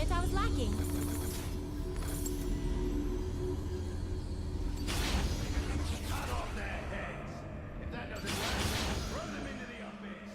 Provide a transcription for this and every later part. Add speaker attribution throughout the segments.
Speaker 1: admit I was lacking.
Speaker 2: Cut off their heads! If that doesn't work, throw them into the abyss!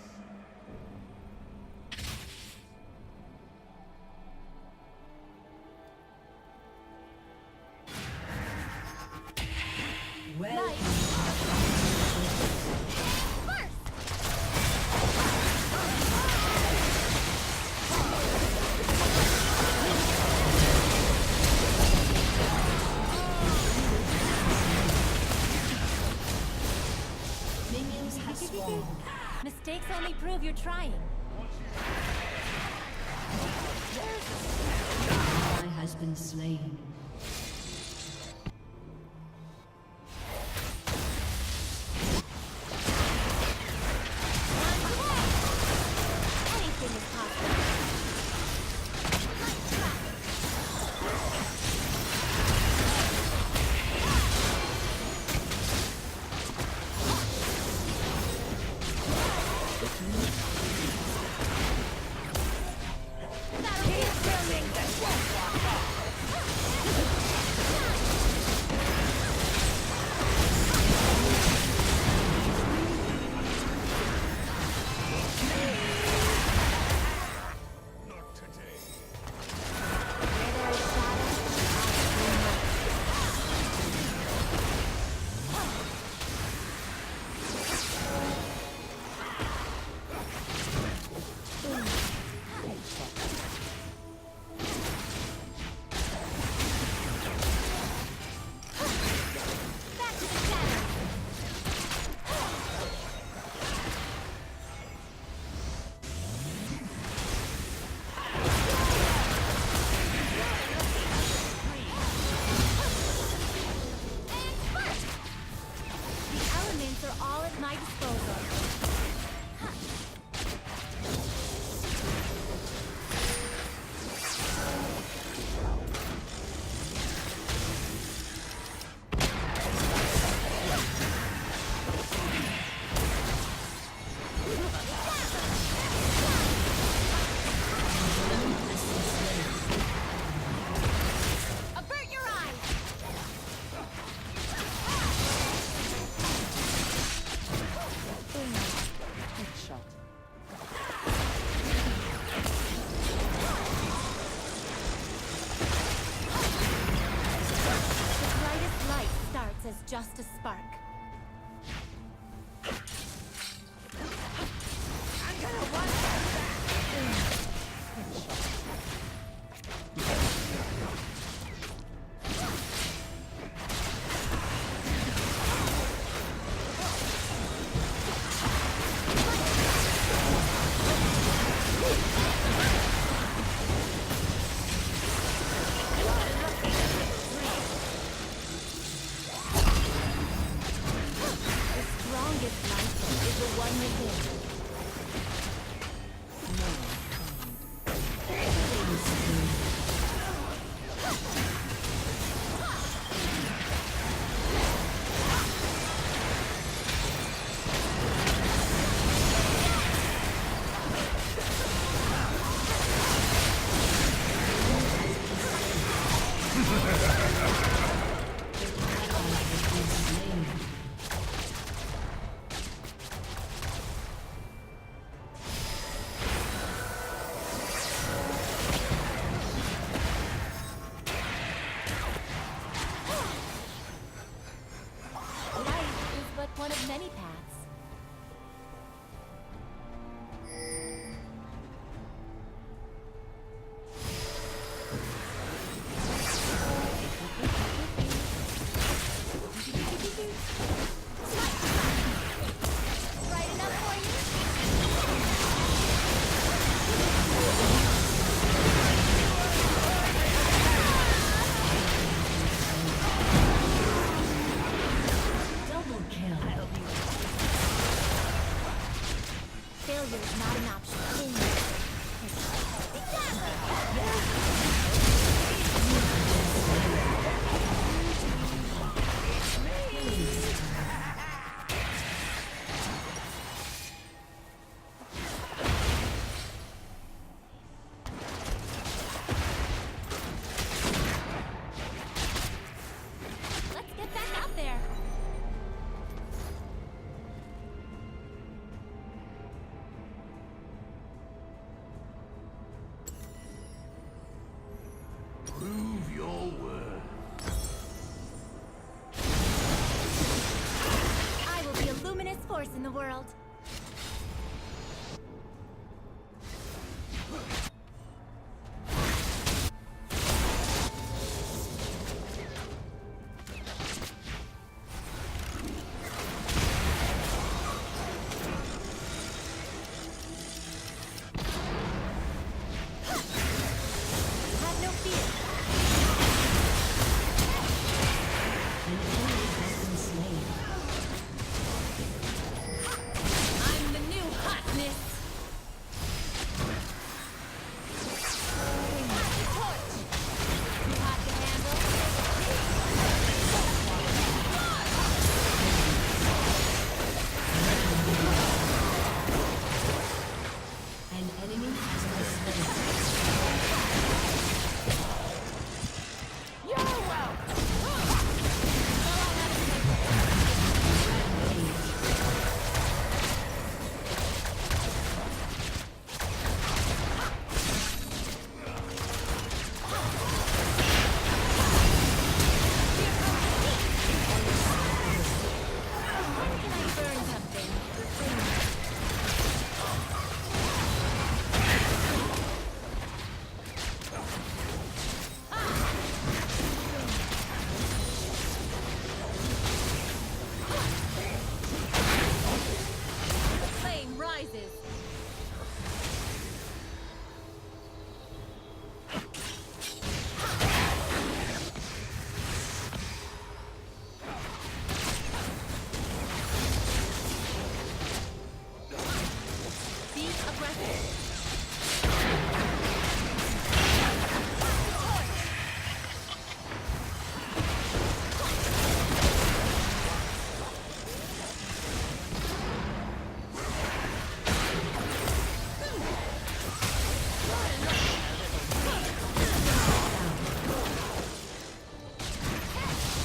Speaker 1: Mistakes only prove you're trying.
Speaker 3: Ally has been slain.
Speaker 1: Anything is possible. Just a spark. I'm gonna run one of many paths. Right enough for you? Failure is not an option. force in the world. Have no fear.
Speaker 3: An enemy has been slain.
Speaker 1: I'm the new hotness. Torch. Too hot to handle.
Speaker 3: An enemy has been slain.
Speaker 1: You're welcome. When can I burn something? The flame rises. Be aggressive.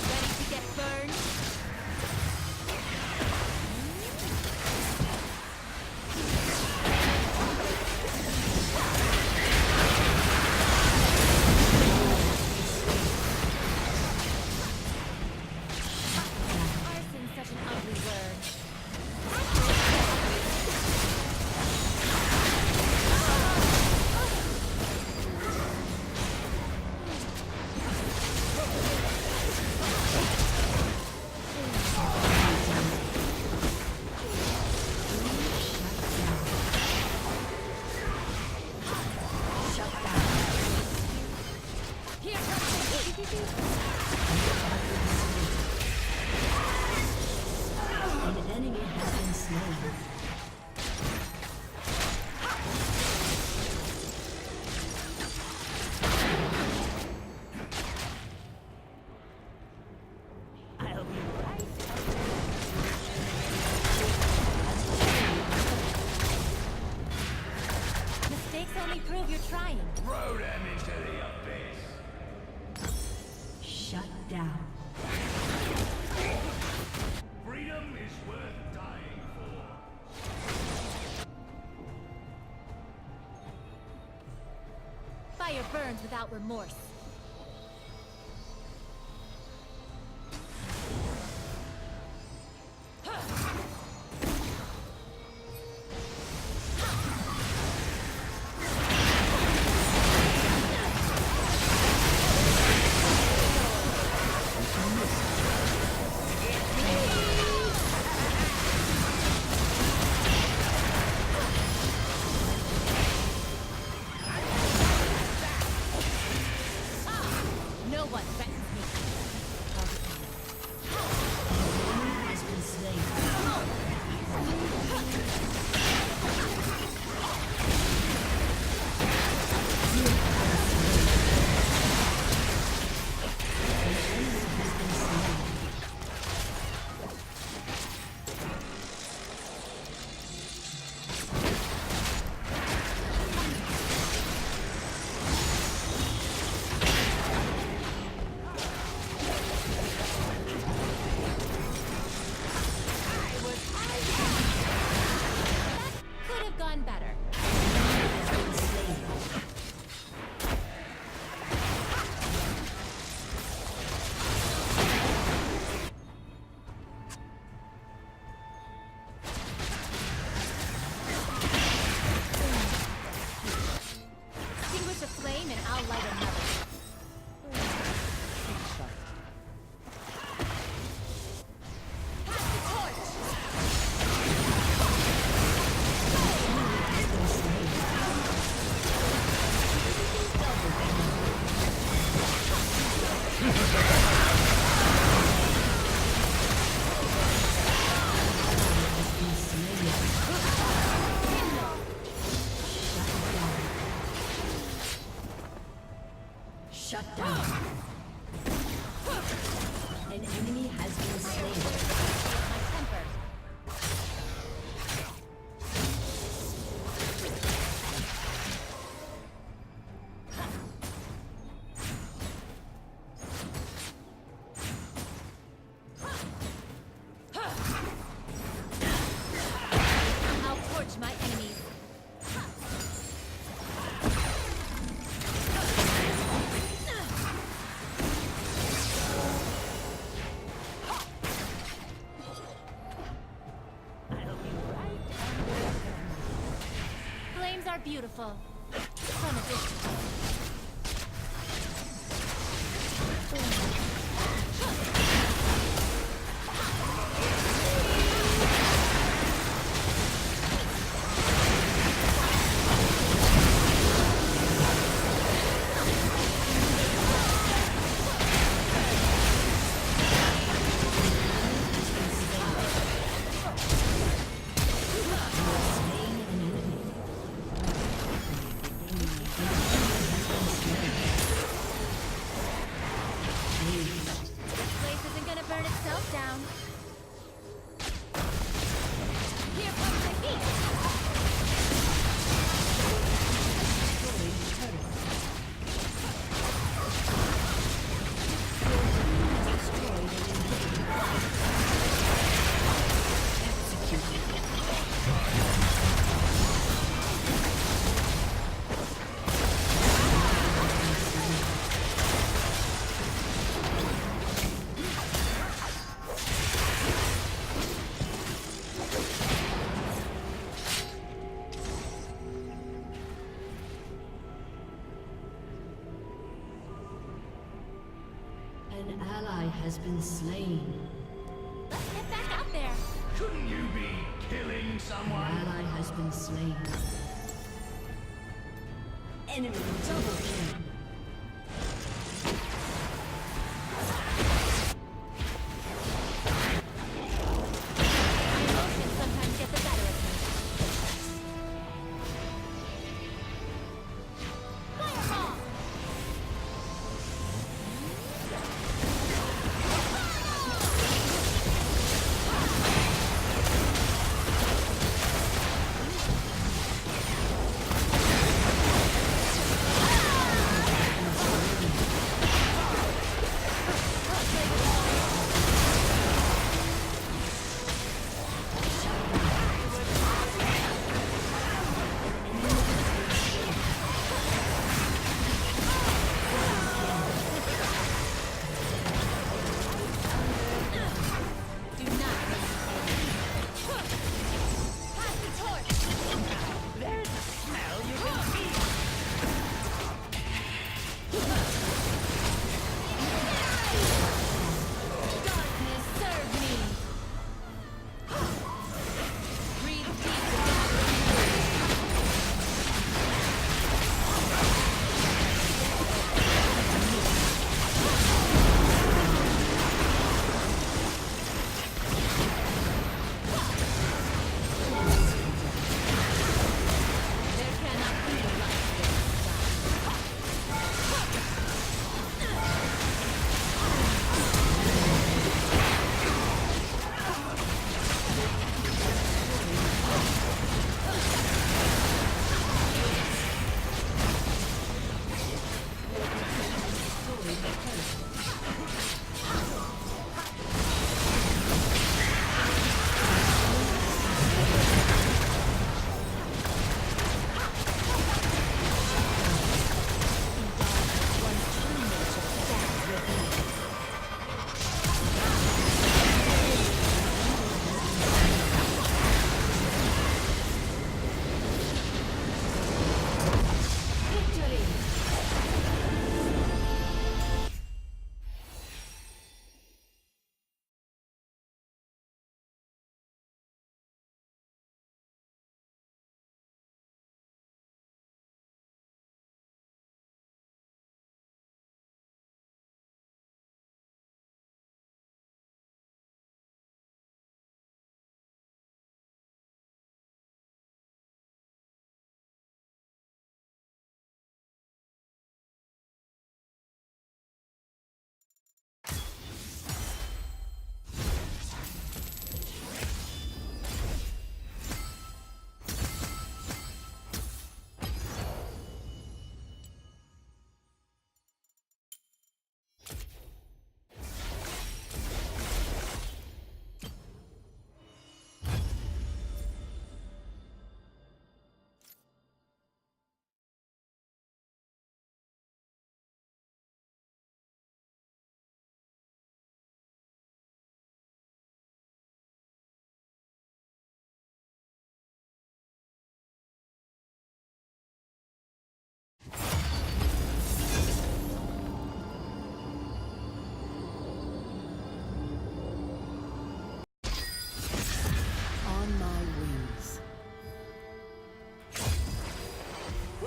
Speaker 1: Ready to get burned? Arson's such an ugly word. Here comes the heat.
Speaker 3: An enemy has been slain.
Speaker 1: I'll be right. Mistakes only prove you're trying.
Speaker 2: Throw them into the abyss.
Speaker 3: Shut down.
Speaker 2: Freedom is worth dying for.
Speaker 1: Fire burns without remorse. flame and I'll light another. Pass the torch!
Speaker 3: Shut down. An enemy has been slain.
Speaker 1: My temper. I'll torch my enemies. Flames are beautiful. From a distance. This place isn't gonna burn itself down. Here comes the heat!
Speaker 3: An ally has been slain.
Speaker 1: Let's get back out there.
Speaker 2: Couldn't you be killing
Speaker 3: An
Speaker 2: someone?
Speaker 3: ally has been slain. Enemy double kill.
Speaker 1: My emotions sometimes get the better of me. Fireball!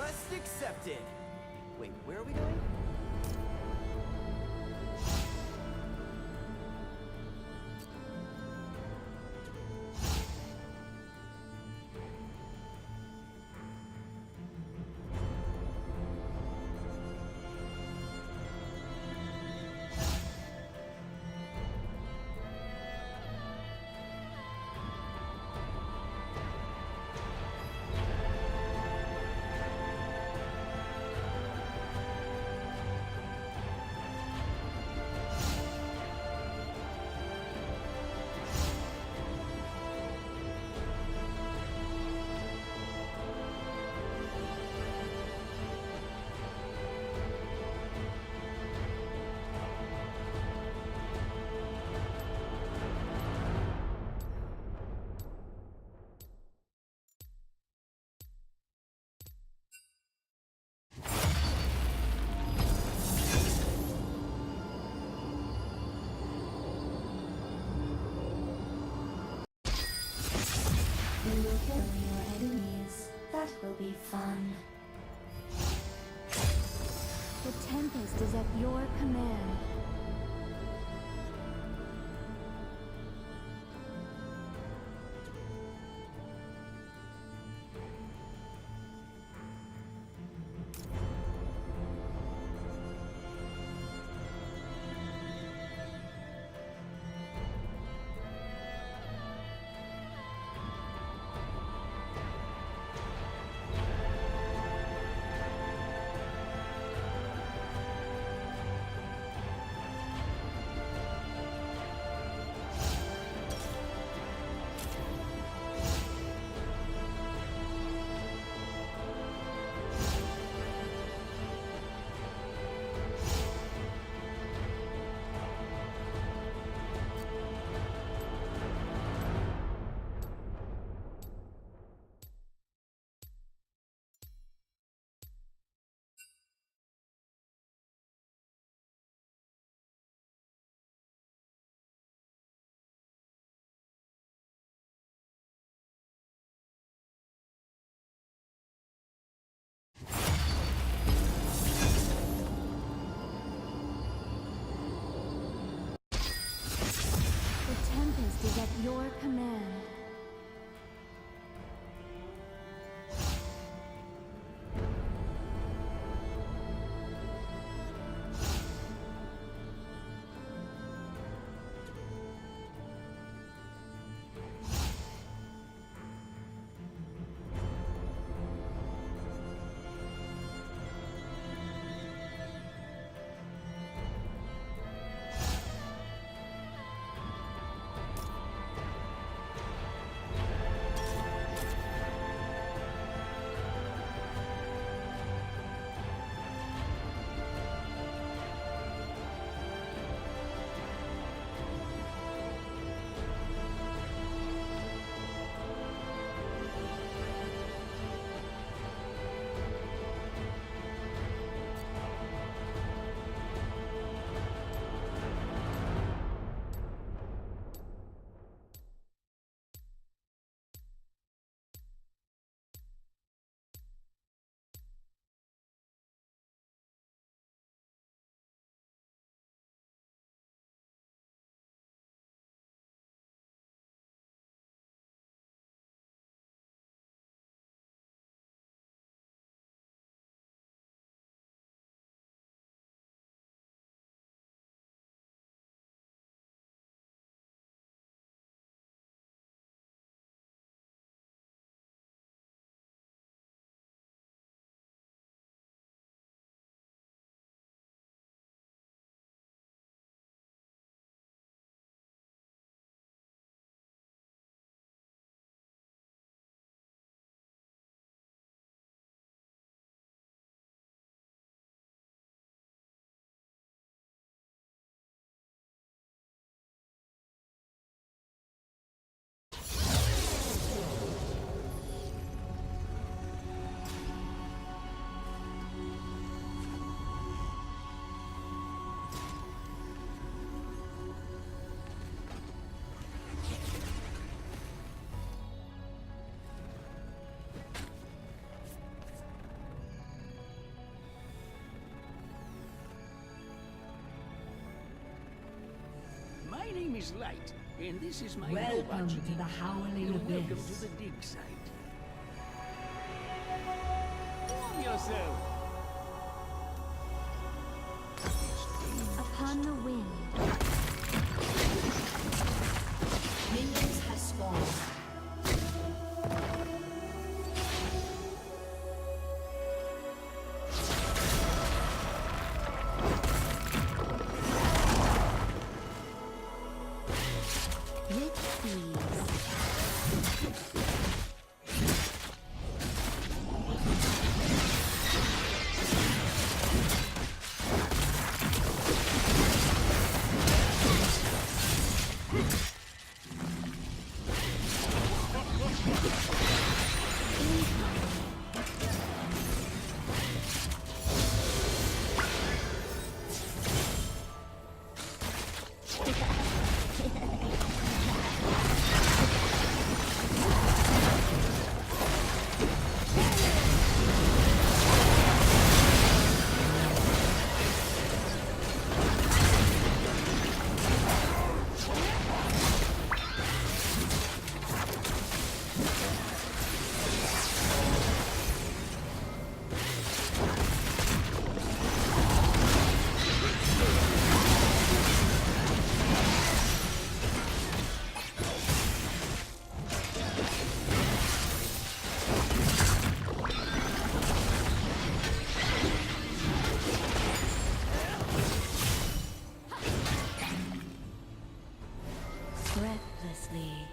Speaker 4: Request accepted. Wait, where are we going?
Speaker 3: You will kill your enemies. That will be fun.
Speaker 1: The Tempest is at your command. The Tempest is at your command.
Speaker 5: is light, and this is my
Speaker 6: Welcome
Speaker 5: robot.
Speaker 6: to the Howling
Speaker 5: Welcome to
Speaker 6: Abyss.
Speaker 5: the dig site. Warm yourself.
Speaker 1: Upon the wind.
Speaker 6: Minions have spawned.
Speaker 1: With ease. Breathlessly.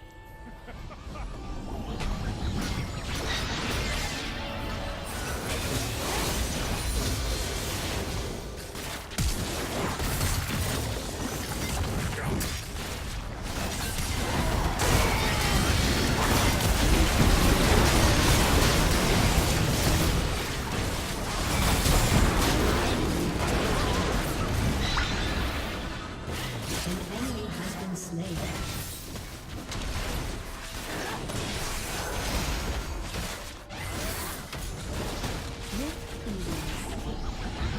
Speaker 6: An enemy has been slain.
Speaker 1: With ease.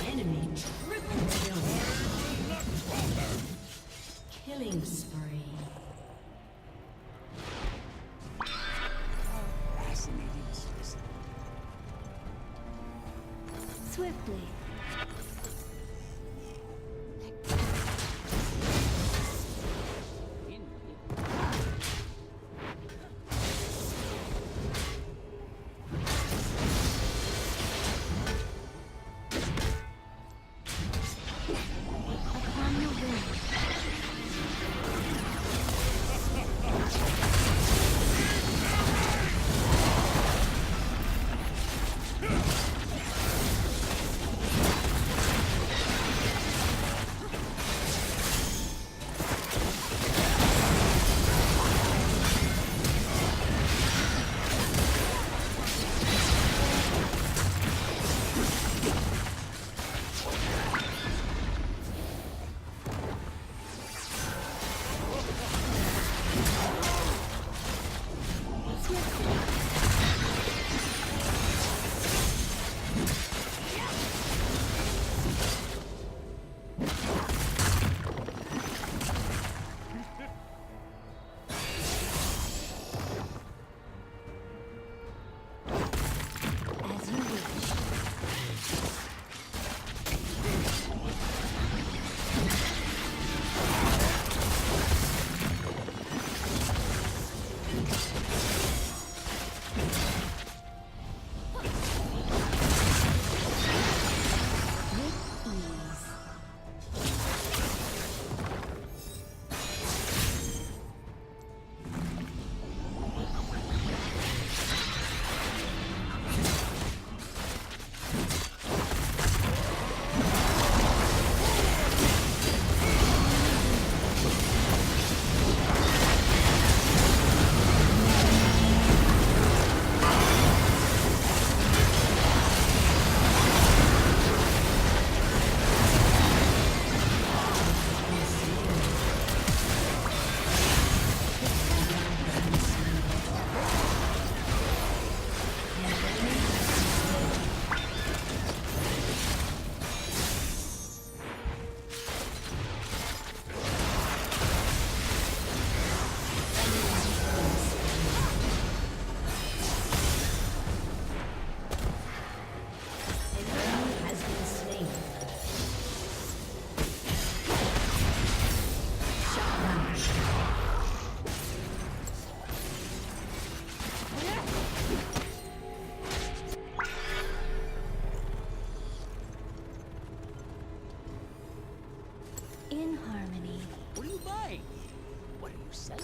Speaker 6: Enemy triple kill. Killing spree.
Speaker 5: Fascinating system.
Speaker 1: Swiftly. Upon the wind.
Speaker 5: you buying? What are you selling?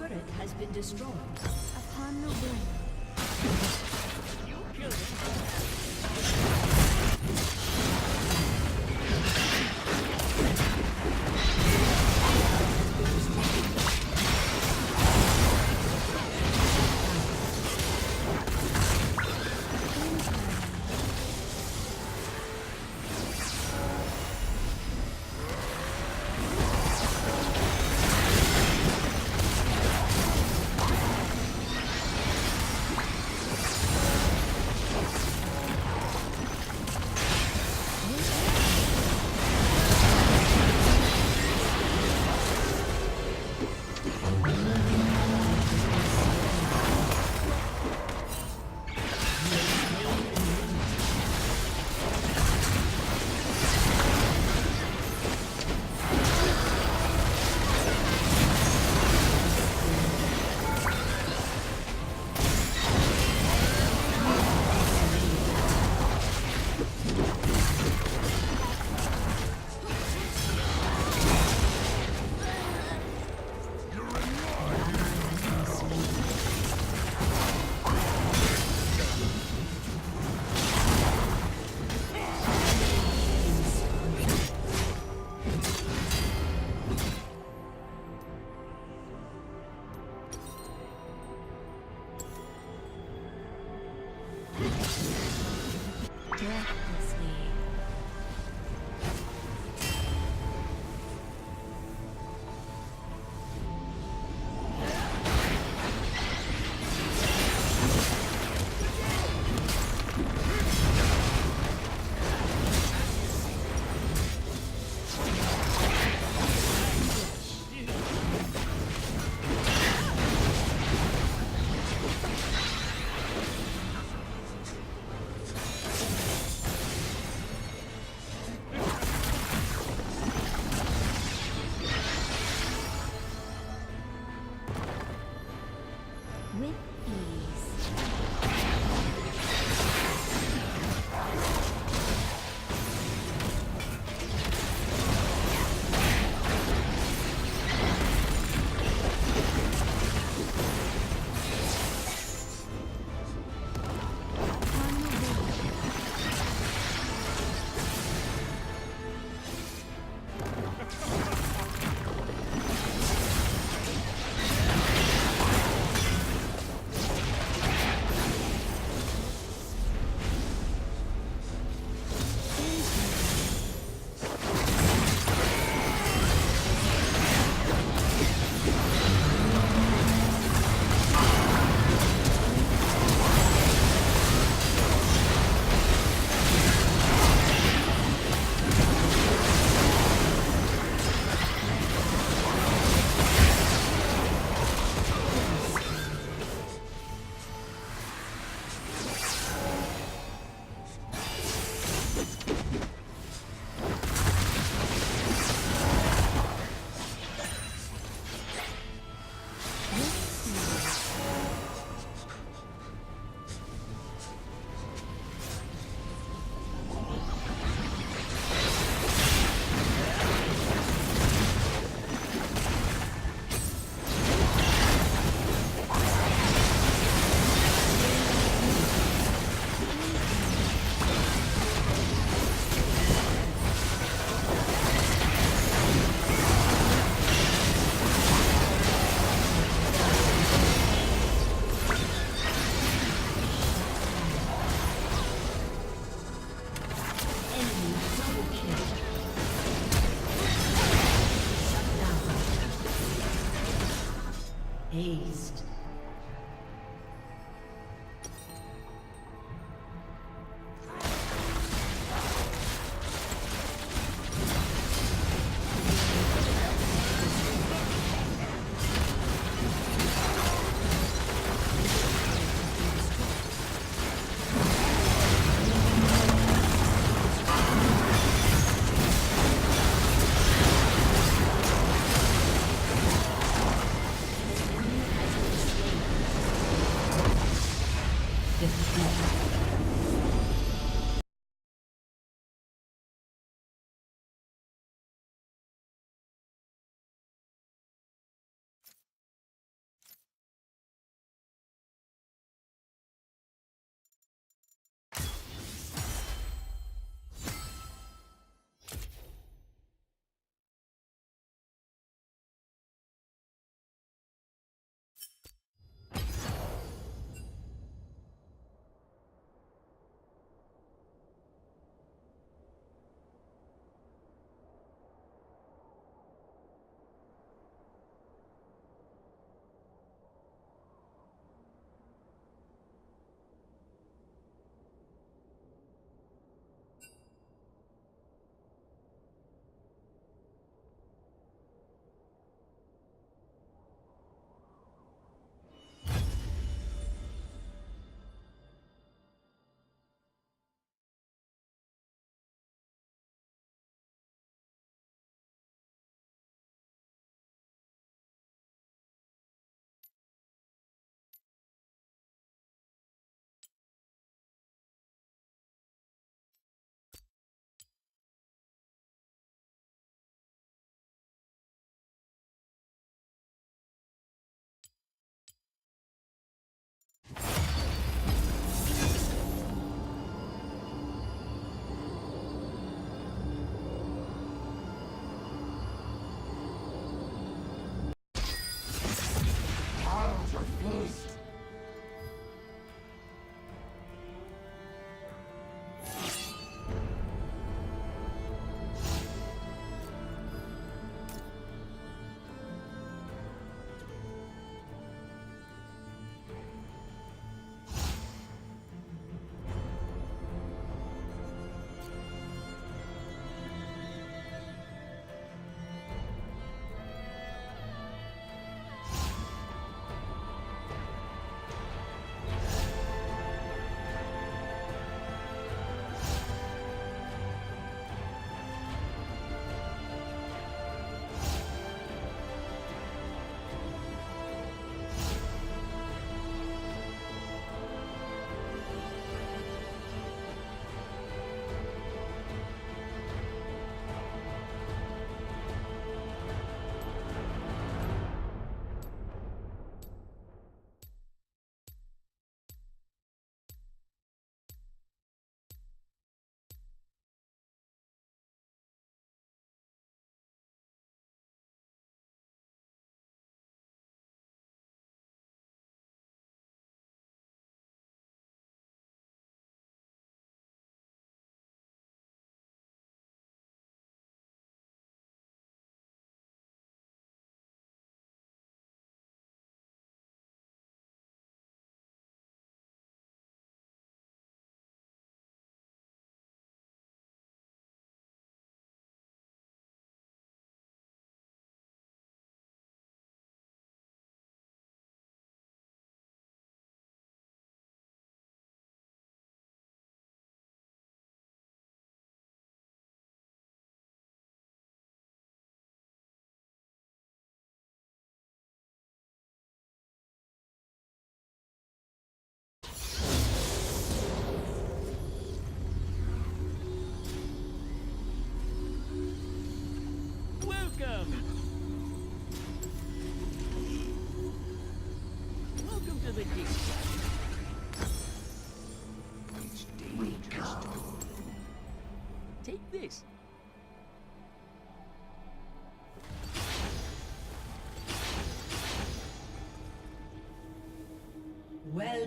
Speaker 6: turret has been destroyed.
Speaker 1: Upon the wind. Breathlessly. With ease. Upon the wind.
Speaker 6: Enemy double kill. Shut down. Aced.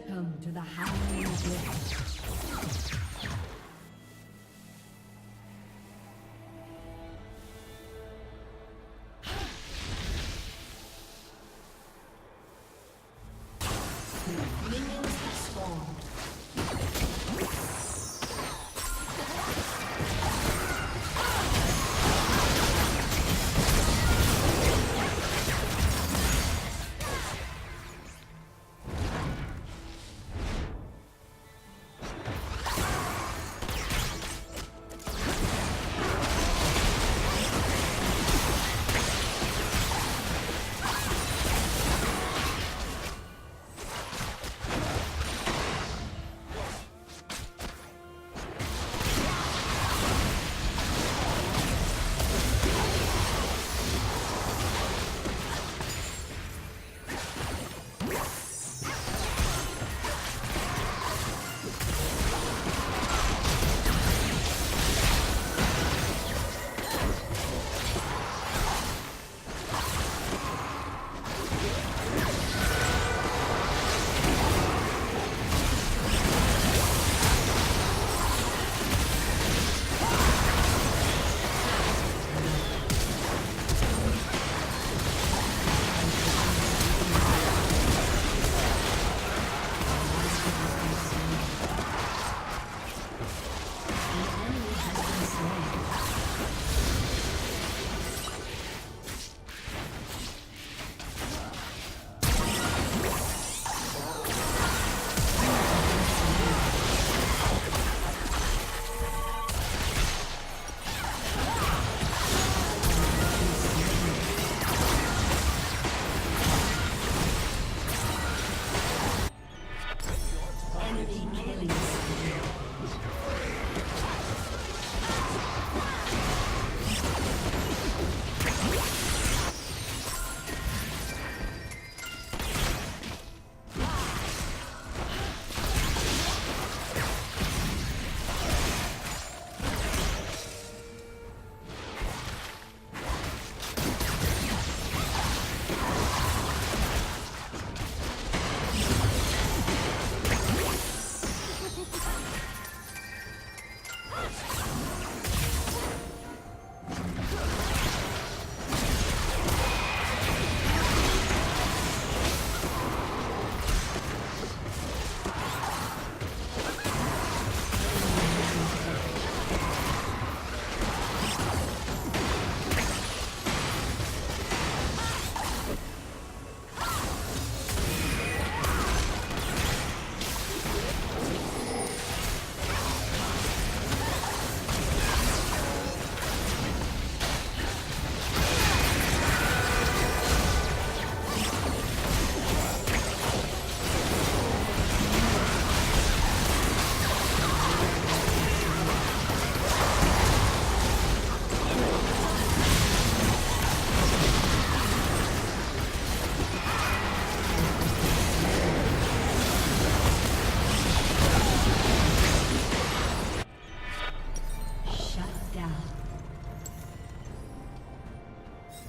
Speaker 6: Welcome to the Howling Gate. Minions have spawned.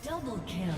Speaker 6: Double kill.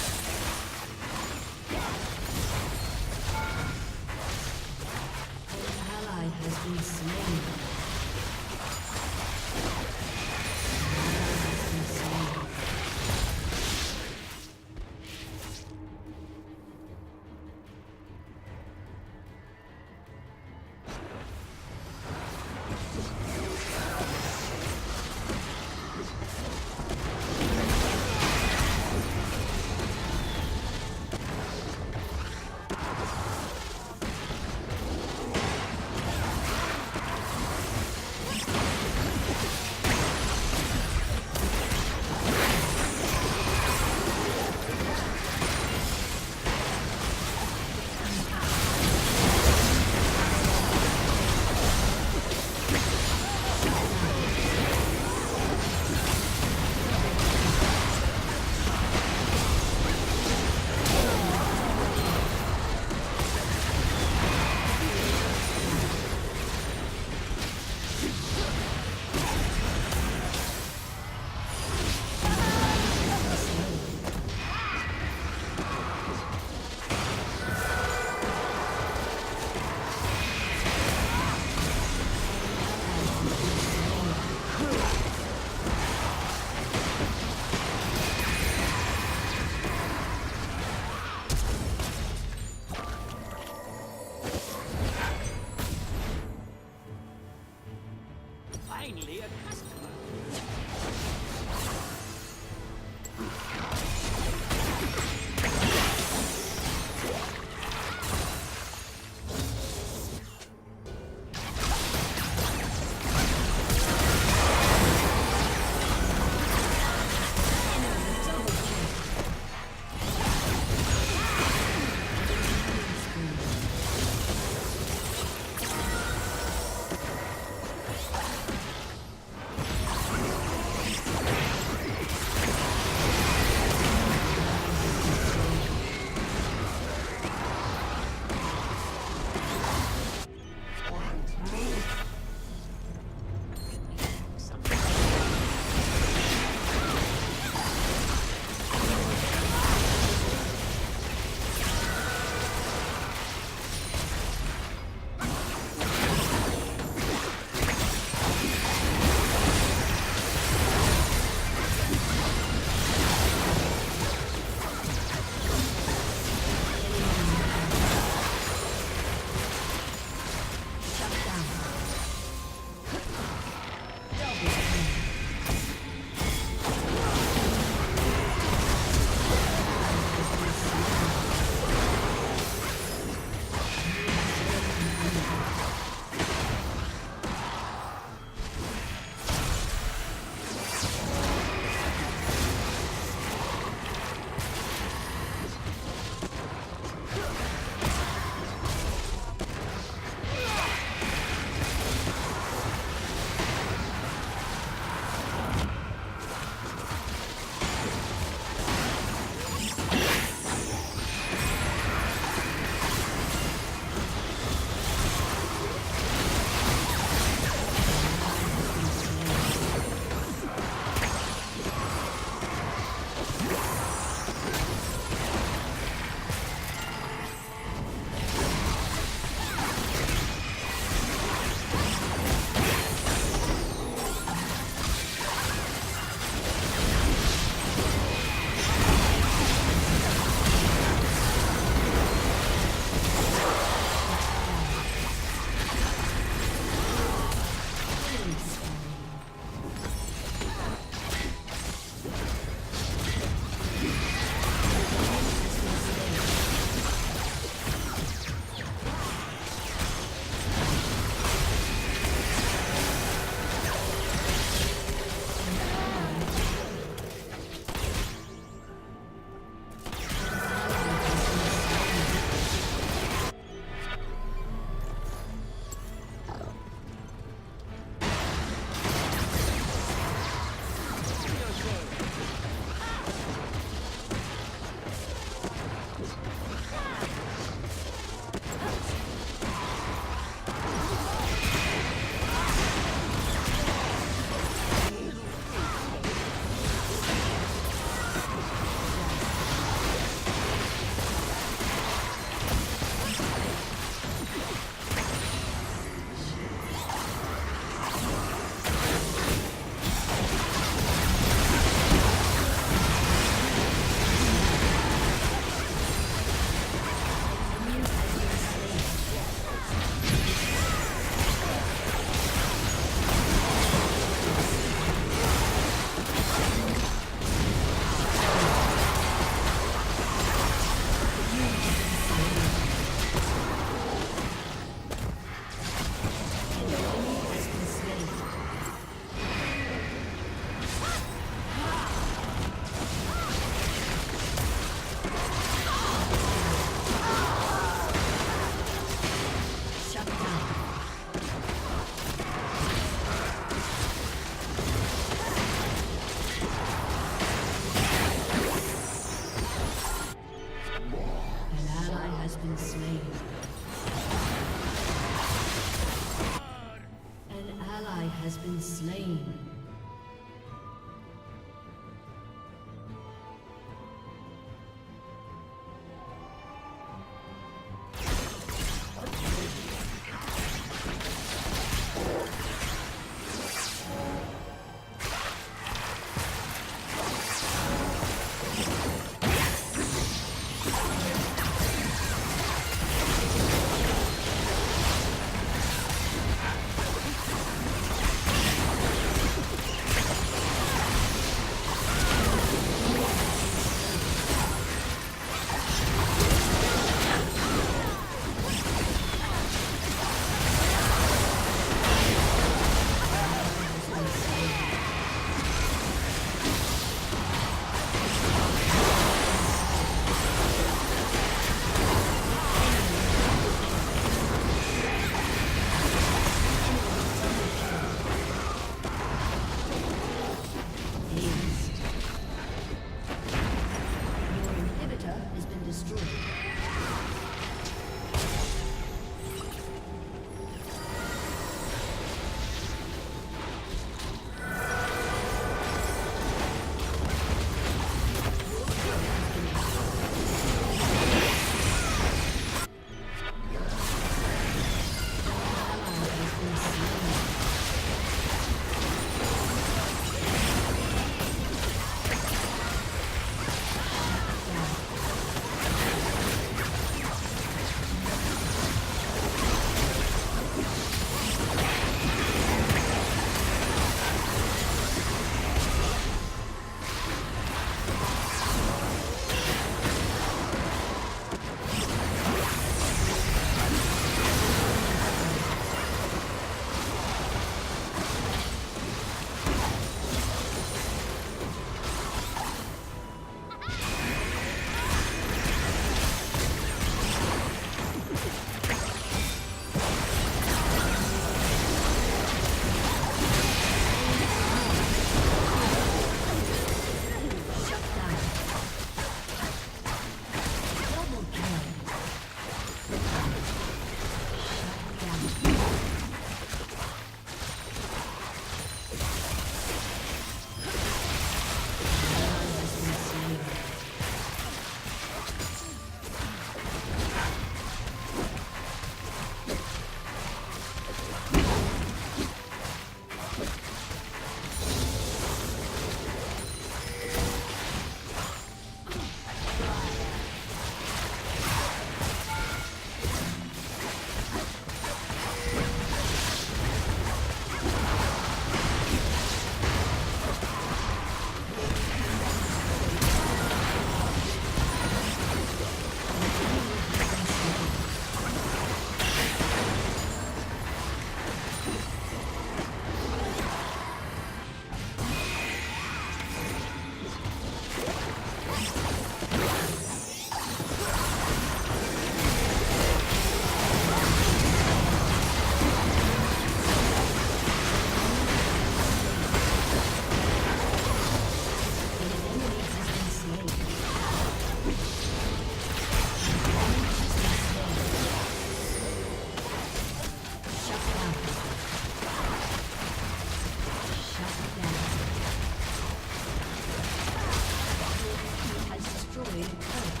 Speaker 6: destroyed a turret.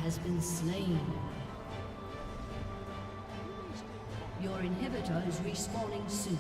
Speaker 6: Has been slain. Your inhibitor is respawning soon.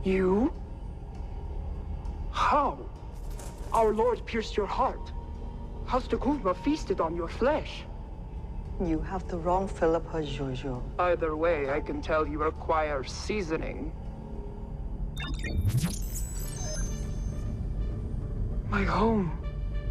Speaker 7: You? How? Our Lord pierced your heart. House de Kuzma feasted on your flesh.
Speaker 6: You have the wrong Philippa, Jojo.
Speaker 7: Either way, I can tell you require seasoning. My home.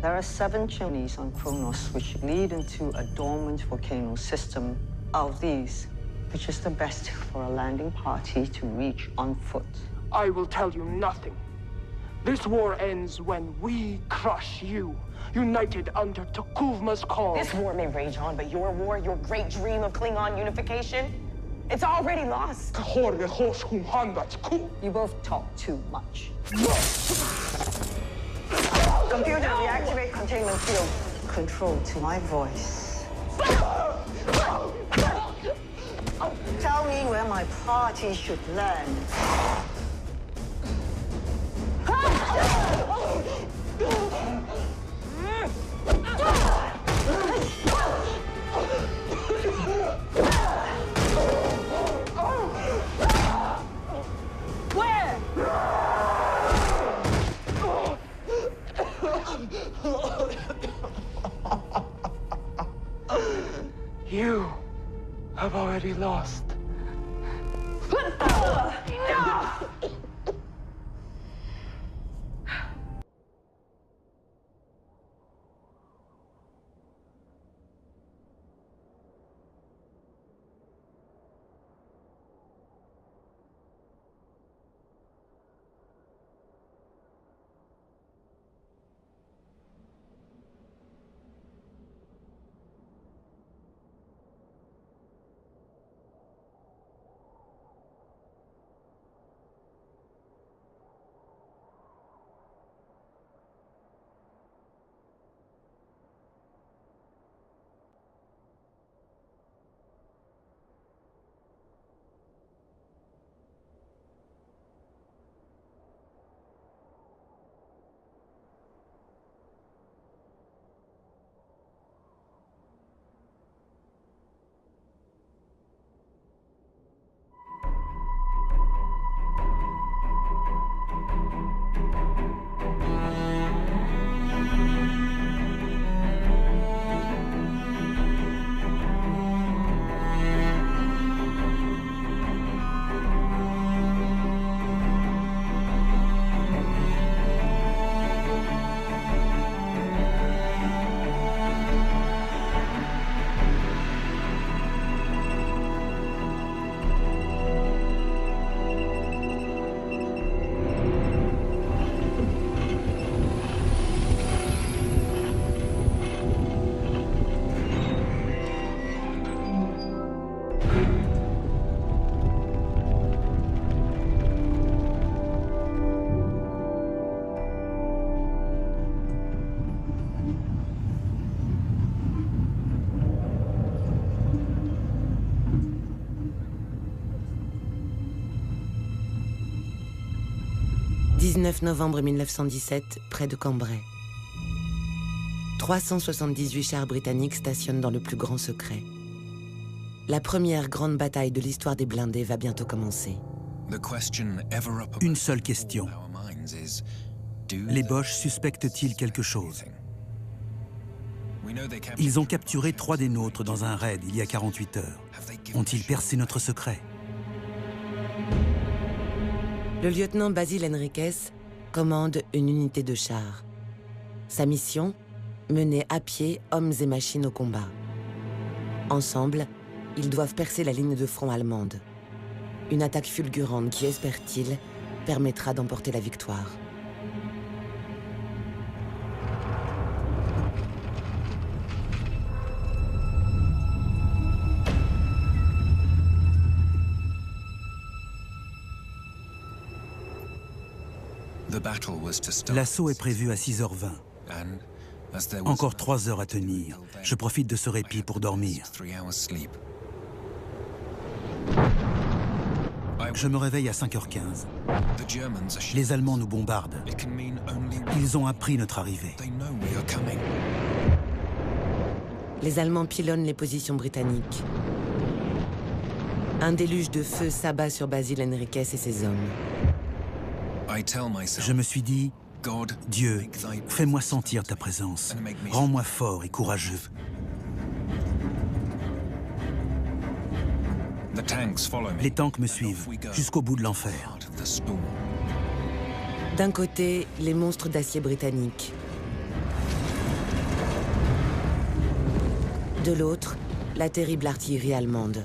Speaker 6: There are 7 chimneys on Kronos which lead into a dormant volcano system. Of these, which is the best for a landing party to reach on foot?
Speaker 7: I will tell you nothing. This war ends when we crush you, united under Tukuvma's call.
Speaker 8: This war may rage on, but your war, your great dream of Klingon unification, it's already lost.
Speaker 6: You both talk too much. Computer, reactivate containment field. Control to my voice. Tell me where my party should land.
Speaker 8: Where?
Speaker 7: You have already lost.
Speaker 9: « 19 novembre 1917, près de Cambrai. 378 chars britanniques stationnent dans le plus grand secret. La première grande bataille de l'histoire des blindés va bientôt commencer.
Speaker 10: Une seule question. Les Boches suspectent-ils quelque chose? Ils ont capturé 3 des nôtres dans un raid il y a 48 heures. Ont-ils percé notre secret?
Speaker 9: Le lieutenant Basil Henriquez commande une unité de chars. Sa mission, mener à pied hommes et machines au combat. Ensemble, ils doivent percer la ligne de front allemande. Une attaque fulgurante qui, espère-t-il, permettra d'emporter la victoire.
Speaker 10: L'assaut est prévu à 6h20. Encore 3 heures à tenir. Je profite de ce répit pour dormir. Je me réveille à 5h15. Les Allemands nous bombardent. Ils ont appris notre arrivée.
Speaker 9: Les Allemands pilonnent les positions britanniques. Un déluge de feu s'abat sur Basil Henriquez et ses hommes.
Speaker 10: Je me suis dit, Dieu, fais-moi sentir ta présence. Rends-moi fort et courageux. Les tanks me suivent jusqu'au bout de l'enfer.
Speaker 9: D'un côté, les monstres d'acier britanniques. De l'autre, la terrible artillerie allemande.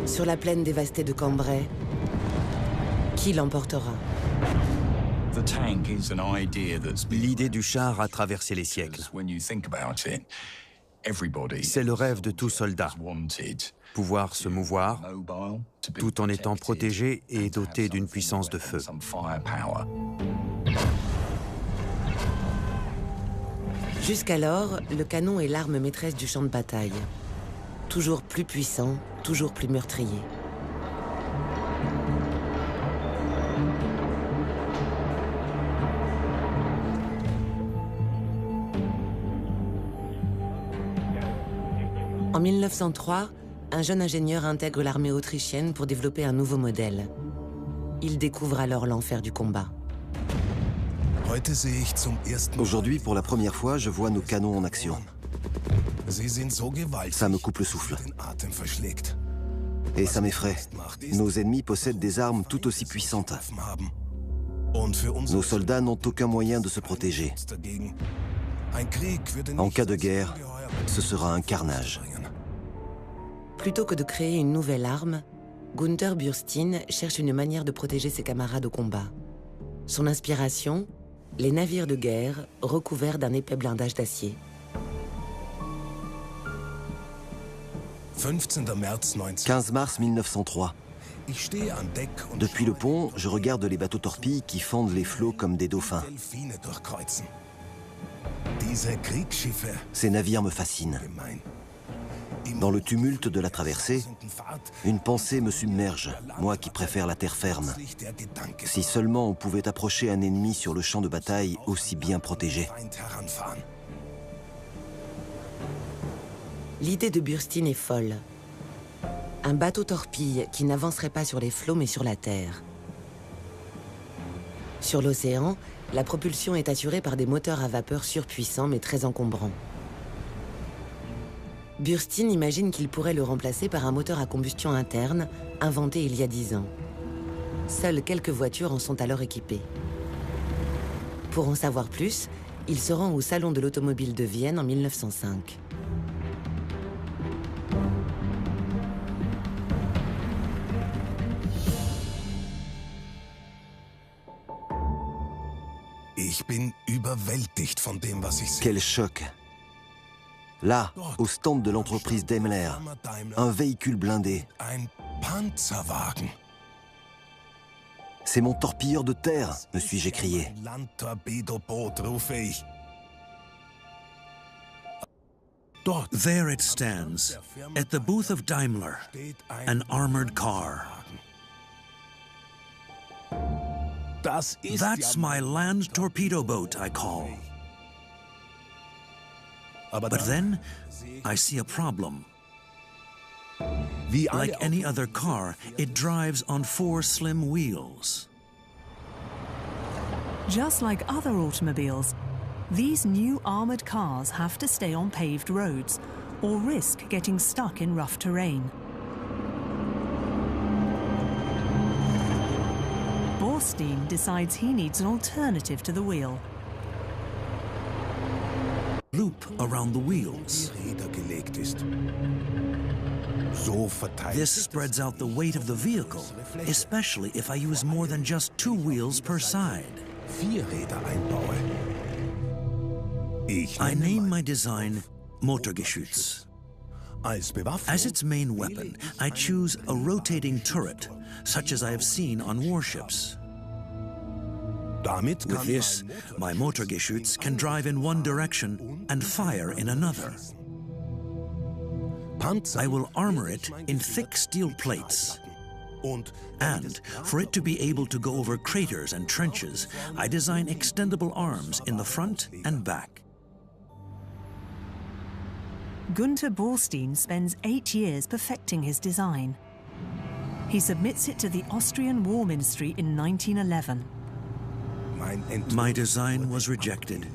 Speaker 9: Sur la plaine dévastée de Cambrai, qui l'emportera?
Speaker 11: L'idée du char a traversé les siècles. C'est le rêve de tout soldat. Pouvoir se mouvoir, tout en étant protégé et doté d'une puissance de feu.
Speaker 9: Jusqu'alors, le canon est l'arme maîtresse du champ de bataille. Toujours plus puissant, toujours plus meurtrier. En 1903, un jeune ingénieur intègre l'armée autrichienne pour développer un nouveau modèle. Il découvre alors l'enfer du combat.
Speaker 12: Aujourd'hui, pour la première fois, je vois nos canons en action. Ça me coupe le souffle. Et ça m'effraie. Nos ennemis possèdent des armes tout aussi puissantes. Nos soldats n'ont aucun moyen de se protéger. En cas de guerre, ce sera un carnage.
Speaker 9: Plutôt que de créer une nouvelle arme, Gunther Bürstein cherche une manière de protéger ses camarades au combat. Son inspiration, les navires de guerre recouverts d'un épais blindage d'acier.
Speaker 12: 15 mars 1903. Depuis le pont, je regarde les bateaux torpilles qui fendent les flots comme des dauphins. Ces navires me fascinent. Dans le tumulte de la traversée, une pensée me submerge, moi qui préfère la terre ferme. Si seulement on pouvait approcher un ennemi sur le champ de bataille aussi bien protégé.
Speaker 9: L'idée de Bürstein est folle. Un bateau torpille qui n'avancerait pas sur les flots mais sur la terre. Sur l'océan, la propulsion est assurée par des moteurs à vapeur surpuissants mais très encombrants. Bürstein imagine qu'il pourrait le remplacer par un moteur à combustion interne, inventé il y a 10 ans. Seules quelques voitures en sont alors équipées. Pour en savoir plus, il se rend au Salon de l'automobile de Vienne en 1905.
Speaker 12: Quel choc! Là, au stand de l'entreprise Daimler, un véhicule blindé. C'est mon torpilleur de terre, me suis-je écrié.
Speaker 10: There it stands, at the booth of Daimler, an armored car. That's my land torpedo boat, I call. But then, I see a problem. Like any other car, it drives on 4 slim wheels.
Speaker 13: Just like other automobiles, these new armored cars have to stay on paved roads or risk getting stuck in rough terrain. Bürstein decides he needs an alternative to the wheel.
Speaker 10: Loop around the wheels. This spreads out the weight of the vehicle, especially if I use more than just 2 wheels per side. I name my design Motorgeschütz. As its main weapon, I choose a rotating turret, such as I have seen on warships. With this, my Motorgeschütz can drive in one direction and fire in another. I will armor it in thick steel plates. And for it to be able to go over craters and trenches, I design extendable arms in the front and back.
Speaker 13: Günther Borstein spends 8 years perfecting his design. He submits it to the Austrian War Ministry in 1911.
Speaker 10: My design was rejected.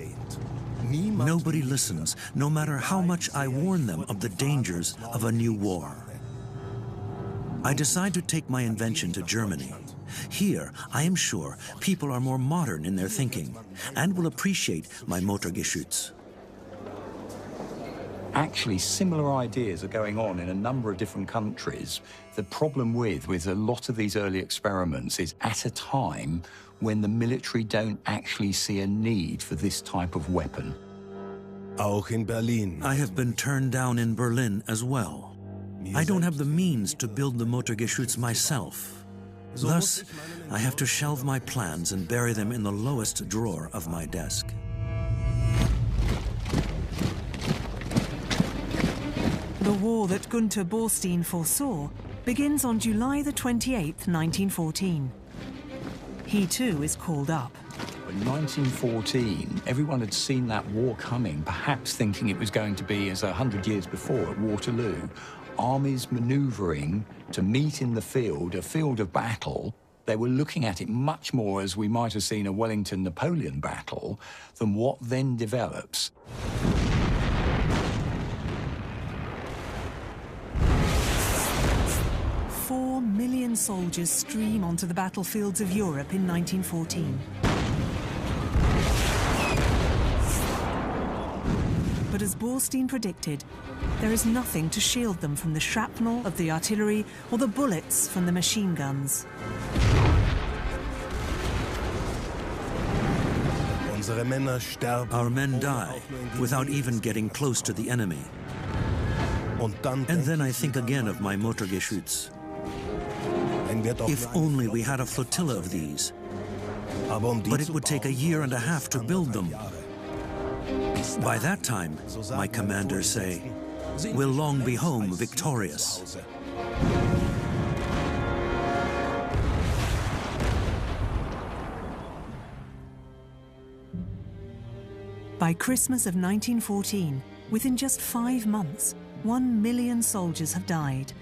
Speaker 10: Nobody listens, no matter how much I warn them of the dangers of a new war. I decide to take my invention to Germany. Here, I am sure, people are more modern in their thinking and will appreciate my Motorgeschütz.
Speaker 14: Actually, similar ideas are going on in a number of different countries. The problem with a lot of these early experiments is at a time when the military don't actually see a need for this type of weapon.
Speaker 11: Auch in Berlin.
Speaker 10: I have been turned down in Berlin as well. I don't have the means to build the Motorgeschütz myself. Thus, I have to shelve my plans and bury them in the lowest drawer of my desk.
Speaker 13: The war that Günther Borstein foresaw begins on July the 28th, 1914. He too is called up.
Speaker 14: In 1914, everyone had seen that war coming, perhaps thinking it was going to be as 100 years before at Waterloo. Armies manoeuvring to meet in the field, a field of battle. They were looking at it much more as we might have seen a Wellington-Napoleon battle than what then develops.
Speaker 13: Four million soldiers stream onto the battlefields of Europe in 1914. But as Borstein predicted, there is nothing to shield them from the shrapnel of the artillery or the bullets from the machine guns.
Speaker 10: Our men die without even getting close to the enemy. And then I think again of my Motorgeschütz. If only we had a flotilla of these. But it would take a year and a half to build them. By that time, my commanders say, we'll long be home victorious.
Speaker 13: By Christmas of 1914, within just 5 months, 1 million soldiers have died.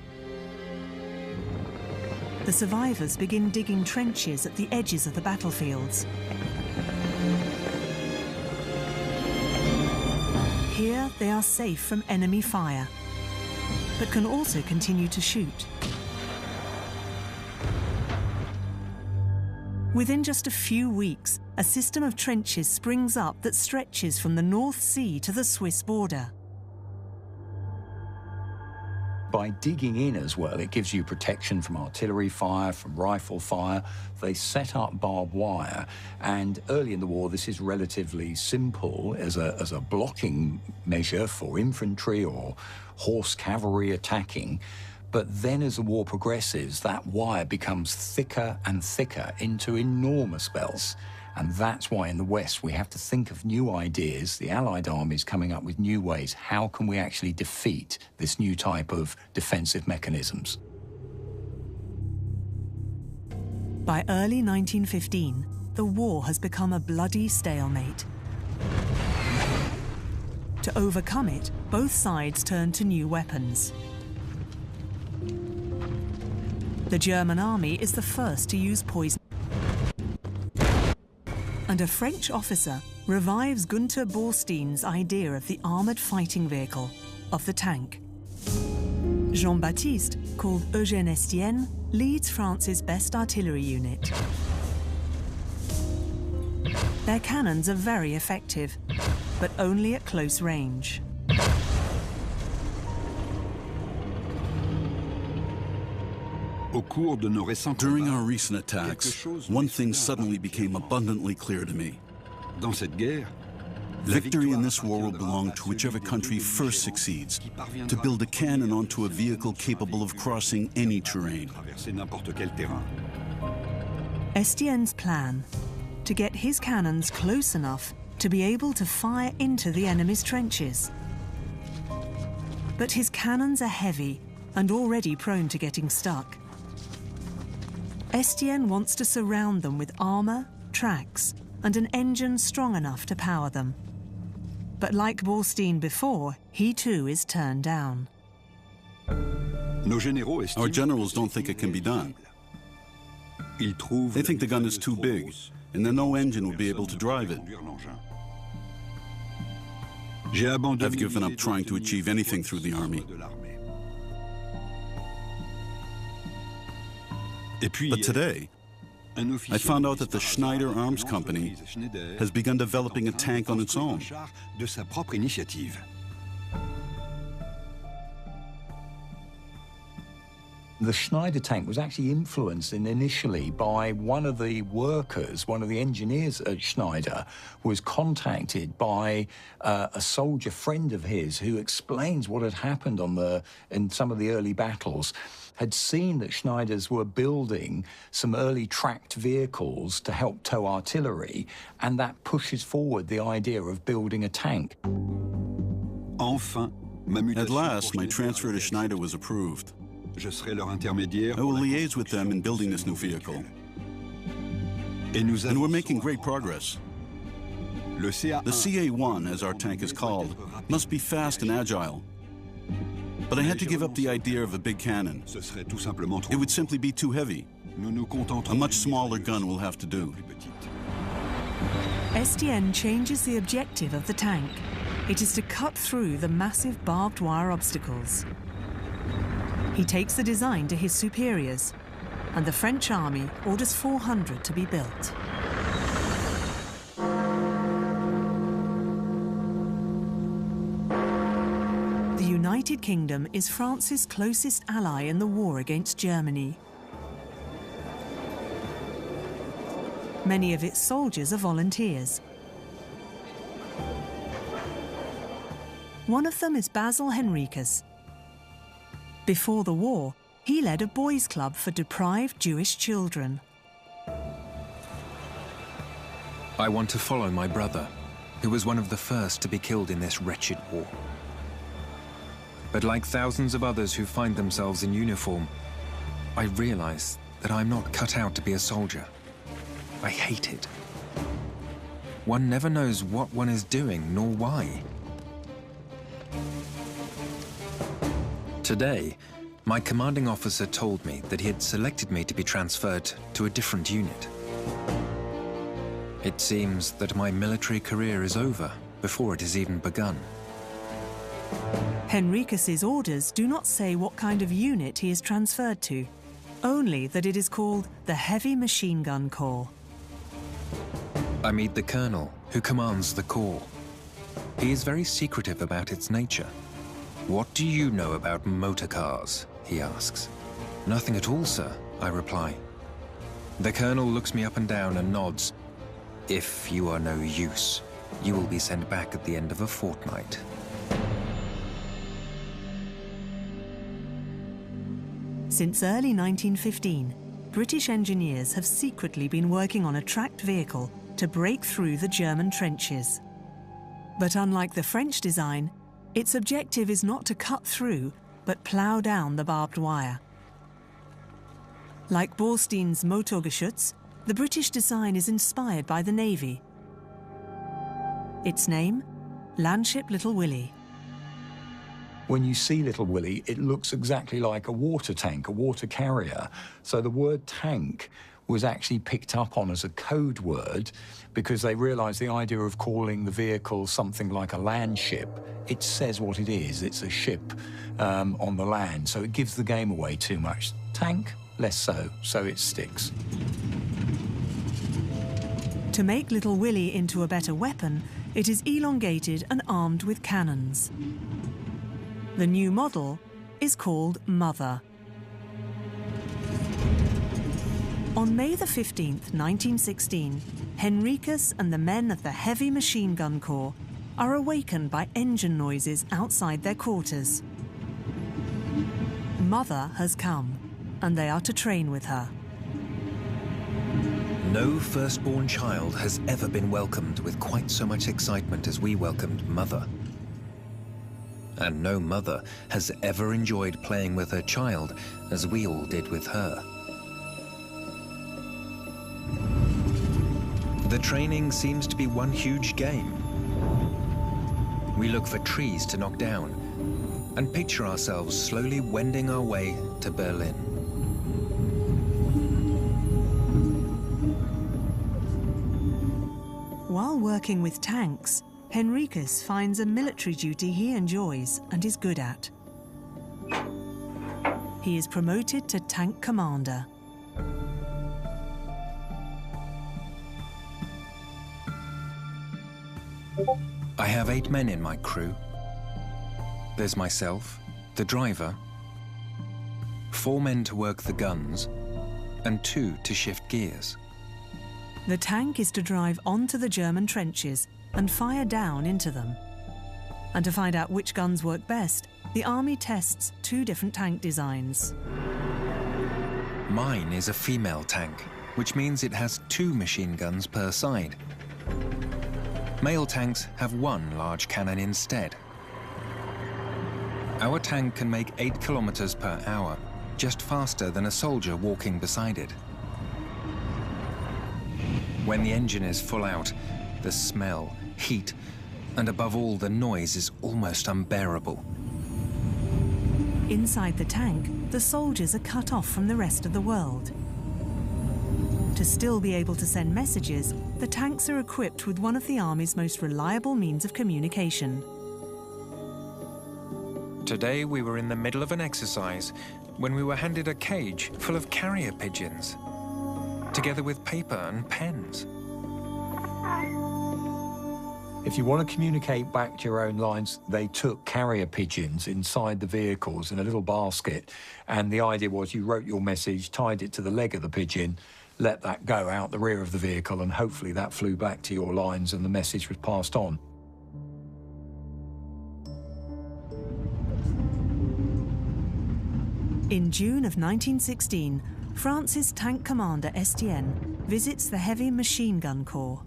Speaker 13: The survivors begin digging trenches at the edges of the battlefields. Here they are safe from enemy fire, but can also continue to shoot. Within just a few weeks, a system of trenches springs up that stretches from the North Sea to the Swiss border.
Speaker 14: By digging in as well, it gives you protection from artillery fire, from rifle fire. They set up barbed wire, and early in the war, this is relatively simple as a blocking measure for infantry or horse cavalry attacking. But then as the war progresses, that wire becomes thicker and thicker into enormous belts. And that's why in the West we have to think of new ideas, the Allied armies coming up with new ways. How can we actually defeat this new type of defensive mechanisms?
Speaker 13: By early 1915, the war has become a bloody stalemate. To overcome it, both sides turn to new weapons. The German army is the first to use poison. And a French officer revives Günther Borstein's idea of the armoured fighting vehicle, of the tank. Jean-Baptiste, called Eugène Estienne, leads France's best artillery unit. Their cannons are very effective, but only at close range.
Speaker 15: During our recent attacks, one thing suddenly became abundantly clear to me. Victory in this war will belong to whichever country first succeeds to build a cannon onto a vehicle capable of crossing any terrain.
Speaker 13: Estienne's plan: to get his cannons close enough to be able to fire into the enemy's trenches. But his cannons are heavy and already prone to getting stuck. Estienne wants to surround them with armour, tracks, and an engine strong enough to power them. But like Borstein before, he too is turned down.
Speaker 15: Our generals don't think it can be done. They think the gun is too big, and that no engine will be able to drive it. I've given up trying to achieve anything through the army. But today, I found out that the Schneider Arms Company has begun developing a tank on its own.
Speaker 14: The Schneider tank was actually influenced initially by one of the workers, one of the engineers at Schneider, was contacted by a soldier friend of his who explains what had happened in some of the early battles, had seen that Schneiders were building some early tracked vehicles to help tow artillery, and that pushes forward the idea of building a tank.
Speaker 15: At last, my transfer to Schneider was approved. I will liaise with them in building this new vehicle. And we're making great progress. The CA-1, as our tank is called, must be fast and agile. But I had to give up the idea of a big cannon. It would simply be too heavy. A much smaller gun will have to do.
Speaker 13: Estienne changes the objective of the tank. It is to cut through the massive barbed wire obstacles. He takes the design to his superiors, and the French army orders 400 to be built. The United Kingdom is France's closest ally in the war against Germany. Many of its soldiers are volunteers. One of them is Basil Henricus. Before the war, he led a boys' club for deprived Jewish children.
Speaker 16: I want to follow my brother, who was one of the first to be killed in this wretched war. But like thousands of others who find themselves in uniform, I realize that I'm not cut out to be a soldier. I hate it. One never knows what one is doing, nor why. Today, my commanding officer told me that he had selected me to be transferred to a different unit. It seems that my military career is over before it has even begun.
Speaker 13: Henricus's orders do not say what kind of unit he is transferred to, only that it is called the Heavy Machine Gun Corps.
Speaker 16: I meet the colonel, who commands the corps. He is very secretive about its nature. "What do you know about motor cars?" he asks. "Nothing at all, sir," I reply. The colonel looks me up and down and nods. "If you are no use, you will be sent back at the end of a fortnight."
Speaker 13: Since early 1915, British engineers have secretly been working on a tracked vehicle to break through the German trenches. But unlike the French design, its objective is not to cut through, but plough down the barbed wire. Like Borstein's Motorgeschütz, the British design is inspired by the Navy. Its name? Landship Little Willie.
Speaker 14: When you see Little Willie, it looks exactly like a water tank, a water carrier. So the word tank was actually picked up on as a code word because they realized the idea of calling the vehicle something like a land ship. It says what it is. It's a ship on the land, so it gives the game away too much. Tank, less so it sticks.
Speaker 13: To make Little Willie into a better weapon, it is elongated and armed with cannons. The new model is called Mother. On May the 15th, 1916, Henricus and the men of the Heavy Machine Gun Corps are awakened by engine noises outside their quarters. Mother has come, and they are to train with her.
Speaker 16: No firstborn child has ever been welcomed with quite so much excitement as we welcomed Mother. And no mother has ever enjoyed playing with her child as we all did with her. The training seems to be one huge game. We look for trees to knock down and picture ourselves slowly wending our way to Berlin.
Speaker 13: While working with tanks, Henriques finds a military duty he enjoys and is good at. He is promoted to tank commander.
Speaker 16: I have 8 men in my crew. There's myself, the driver, 4 men to work the guns, and 2 to shift gears.
Speaker 13: The tank is to drive onto the German trenches and fire down into them. And to find out which guns work best, the army tests 2 different tank designs.
Speaker 16: Mine is a female tank, which means it has 2 machine guns per side. Male tanks have 1 large cannon instead. Our tank can make 8 kilometers per hour, just faster than a soldier walking beside it. When the engine is full out, the smell, heat, and above all, the noise is almost unbearable.
Speaker 13: Inside the tank, the soldiers are cut off from the rest of the world. To still be able to send messages, the tanks are equipped with one of the Army's most reliable means of communication.
Speaker 16: Today we were in the middle of an exercise when we were handed a cage full of carrier pigeons, together with paper and pens.
Speaker 14: If you want to communicate back to your own lines, they took carrier pigeons inside the vehicles in a little basket, and the idea was you wrote your message, tied it to the leg of the pigeon, let that go out the rear of the vehicle, and hopefully that flew back to your lines and the message was passed on.
Speaker 13: In June of 1916, France's tank commander Estienne visits the Heavy Machine Gun Corps.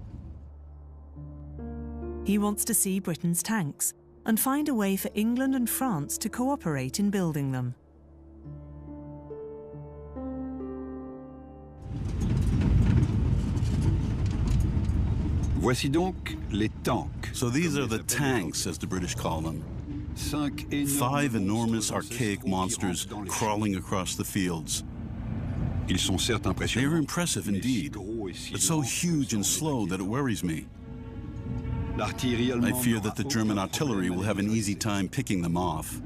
Speaker 13: He wants to see Britain's tanks and find a way for England and France to cooperate in building them.
Speaker 15: Voici donc les tanks.
Speaker 2: So these are the tanks, as the British call them. 5 enormous archaic monsters crawling across the fields. They are impressive indeed, but so huge and slow that it worries me. I fear that the German artillery will have an easy time picking them off.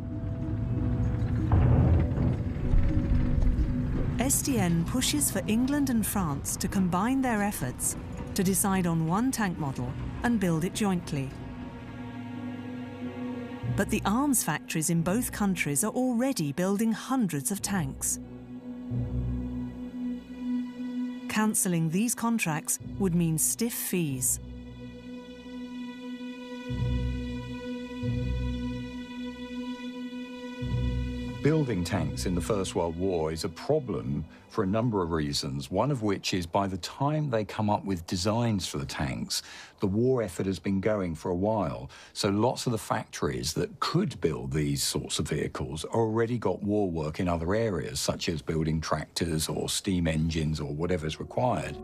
Speaker 13: Estienne pushes for England and France to combine their efforts to decide on one tank model and build it jointly. But the arms factories in both countries are already building hundreds of tanks. Cancelling these contracts would mean stiff fees.
Speaker 14: Building tanks in the First World War is a problem for a number of reasons, one of which is by the time they come up with designs for the tanks, the war effort has been going for a while. So lots of the factories that could build these sorts of vehicles already got war work in other areas, such as building tractors or steam engines or whatever's required.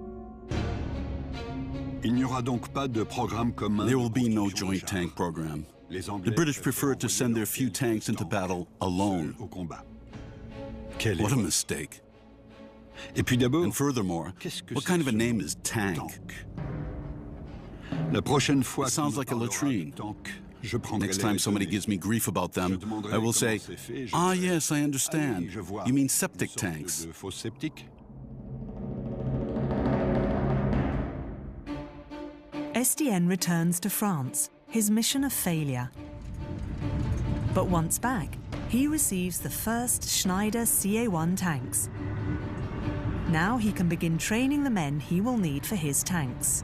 Speaker 2: There will be no joint tank program. The British prefer to send their few tanks into battle alone. What a mistake. And furthermore, what kind of a name is tank? It sounds like a latrine. Next time somebody gives me grief about them, I will say, "Ah, yes, I understand. You mean septic tanks."
Speaker 13: Estienne returns to France, his mission a failure. But once back, he receives the first Schneider CA-1 tanks. Now he can begin training the men he will need for his tanks.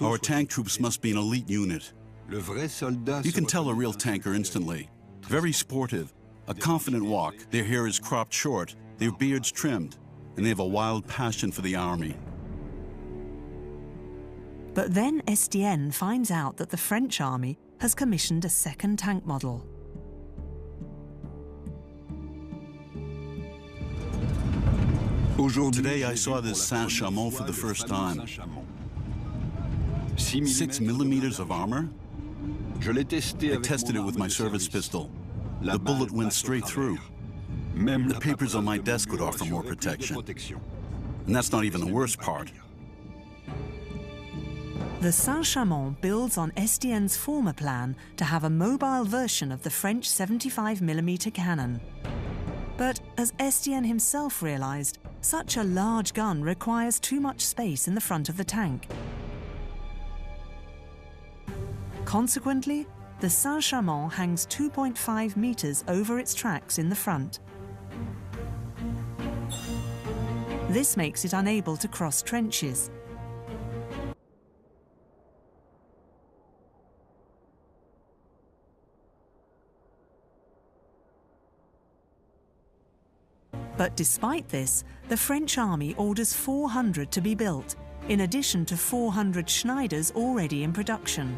Speaker 2: Our tank troops must be an elite unit. You can tell a real tanker instantly. Very sportive, a confident walk, their hair is cropped short, their beards trimmed, and they have a wild passion for the army.
Speaker 13: But then Estienne finds out that the French army has commissioned a second tank model.
Speaker 2: Today I saw this Saint-Chamond for the first time.
Speaker 15: 6 millimeters of armor? I tested it with my service pistol. The bullet went straight through. The papers on my desk would offer more protection. And that's not even the worst part.
Speaker 13: The Saint-Chamond builds on Estienne's former plan to have a mobile version of the French 75mm cannon. But as Estienne himself realized, such a large gun requires too much space in the front of the tank. Consequently, the Saint-Chamond hangs 2.5 meters over its tracks in the front. This makes it unable to cross trenches. But despite this, the French army orders 400 to be built, in addition to 400 Schneiders already in production.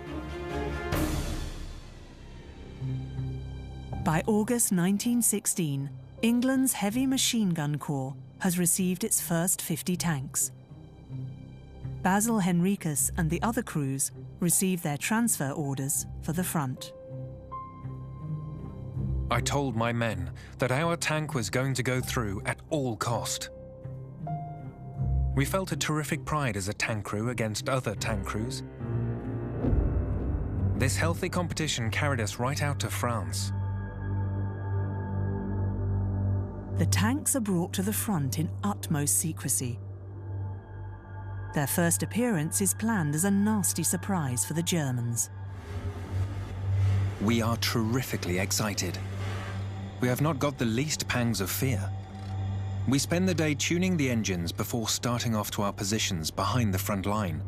Speaker 13: By August 1916, England's Heavy Machine Gun Corps has received its first 50 tanks. Basil Henricus and the other crews received their transfer orders for the front.
Speaker 16: I told my men that our tank was going to go through at all cost. We felt a terrific pride as a tank crew against other tank crews. This healthy competition carried us right out to France.
Speaker 13: The tanks are brought to the front in utmost secrecy. Their first appearance is planned as a nasty surprise for the Germans.
Speaker 16: We are terrifically excited. We have not got the least pangs of fear. We spend the day tuning the engines before starting off to our positions behind the front line.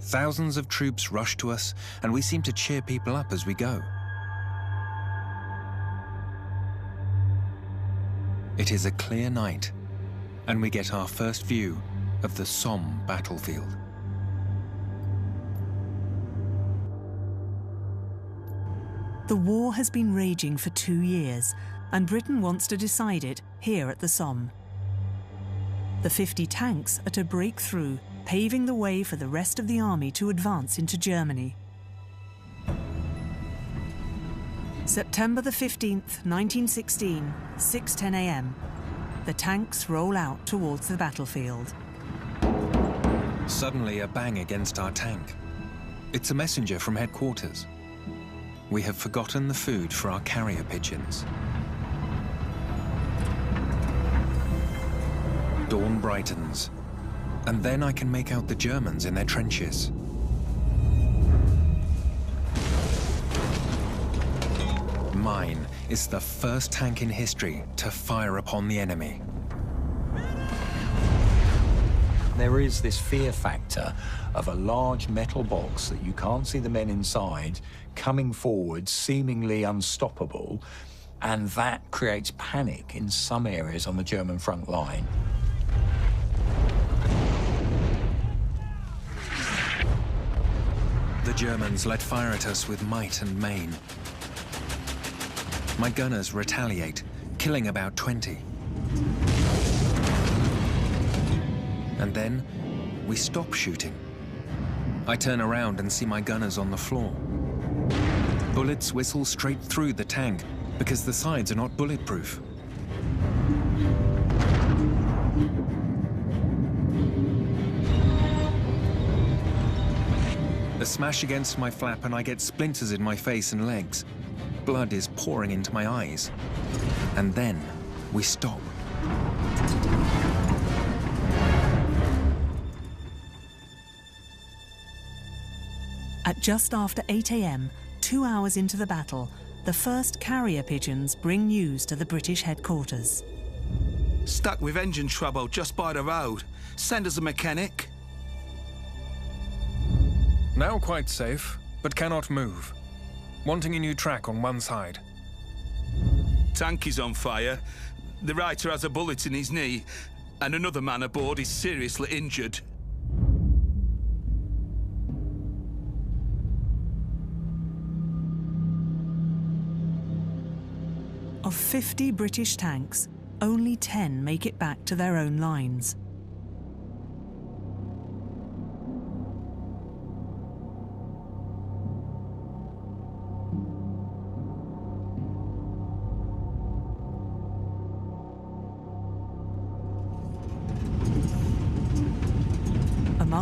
Speaker 16: Thousands of troops rush to us, and we seem to cheer people up as we go. It is a clear night, and we get our first view of the Somme battlefield.
Speaker 13: The war has been raging for 2 years, and Britain wants to decide it here at the Somme. The 50 tanks are to break through, paving the way for the rest of the army to advance into Germany. September the 15th, 1916, 6:10 a.m. The tanks roll out towards the battlefield.
Speaker 16: Suddenly a bang against our tank. It's a messenger from headquarters. We have forgotten the food for our carrier pigeons. Dawn brightens, and then I can make out the Germans in their trenches. Mine is the first tank in history to fire upon the enemy.
Speaker 14: There is this fear factor of a large metal box that you can't see the men inside, coming forward, seemingly unstoppable, and that creates panic in some areas on the German front line.
Speaker 16: The Germans let fire at us with might and main. My gunners retaliate, killing about 20. And then, we stop shooting. I turn around and see my gunners on the floor. Bullets whistle straight through the tank because the sides are not bulletproof. A smash against my flap and I get splinters in my face and legs. Blood is pouring into my eyes. And then, we stop.
Speaker 13: At just after 8 a.m., 2 hours into the battle, the first carrier pigeons bring news to the British headquarters.
Speaker 17: Stuck with engine trouble just by the road. Send us a mechanic.
Speaker 16: Now quite safe, but cannot move. Wanting a new track on one side.
Speaker 17: Tank is on fire. The writer has a bullet in his knee, and another man aboard is seriously injured.
Speaker 13: Of 50 British tanks, only 10 make it back to their own lines.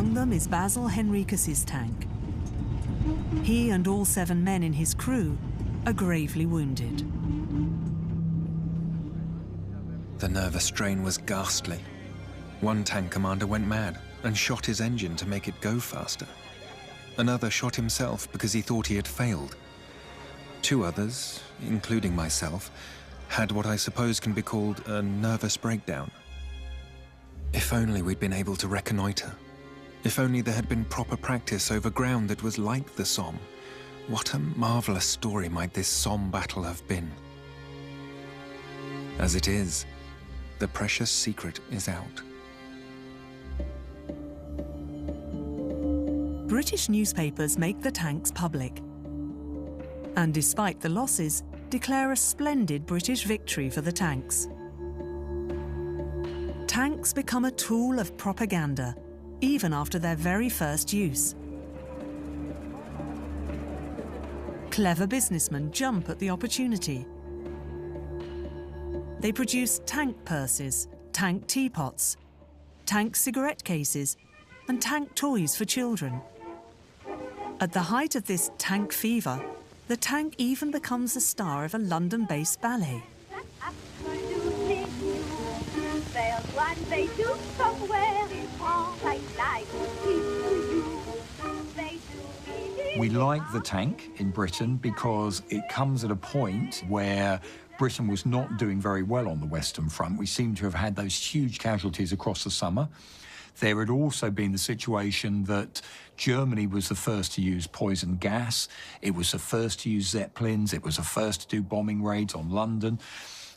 Speaker 13: Among them is Basil Henriquez's tank. He and all 7 men in his crew are gravely wounded.
Speaker 16: The nervous strain was ghastly. One tank commander went mad and shot his engine to make it go faster. Another shot himself because he thought he had failed. 2 others, including myself, had what I suppose can be called a nervous breakdown. If only we'd been able to reconnoiter. If only there had been proper practice over ground that was like the Somme. What a marvelous story might this Somme battle have been. As it is, the precious secret is out.
Speaker 13: British newspapers make the tanks public. And despite the losses, declare a splendid British victory for the tanks. Tanks become a tool of propaganda, even after their very first use. Clever businessmen jump at the opportunity. They produce tank purses, tank teapots, tank cigarette cases, and tank toys for children. At the height of this tank fever, the tank even becomes the star of a London-based ballet.
Speaker 14: We like the tank in Britain because it comes at a point where Britain was not doing very well on the Western Front. We seem to have had those huge casualties across the summer. There had also been the situation that Germany was the first to use poison gas. It was the first to use Zeppelins. It was the first to do bombing raids on London.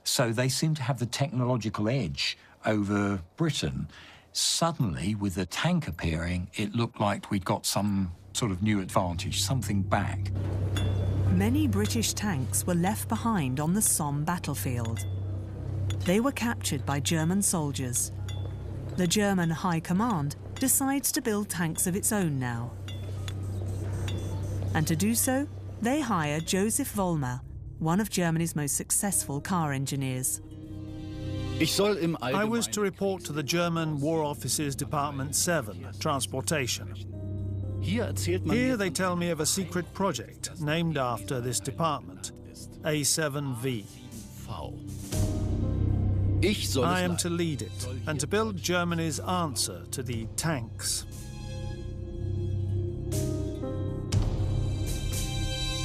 Speaker 14: So they seem to have the technological edge over Britain. Suddenly, with the tank appearing, it looked like we'd got some sort of new advantage, something back.
Speaker 13: Many British tanks were left behind on the Somme battlefield. They were captured by German soldiers. The German High Command decides to build tanks of its own now. And to do so, they hire Joseph Vollmer, one of Germany's most successful car engineers.
Speaker 18: I was to report to the German War Office's Department 7, Transportation. Here they tell me of a secret project named after this department, A7V. I am to lead it and to build Germany's answer to the tanks.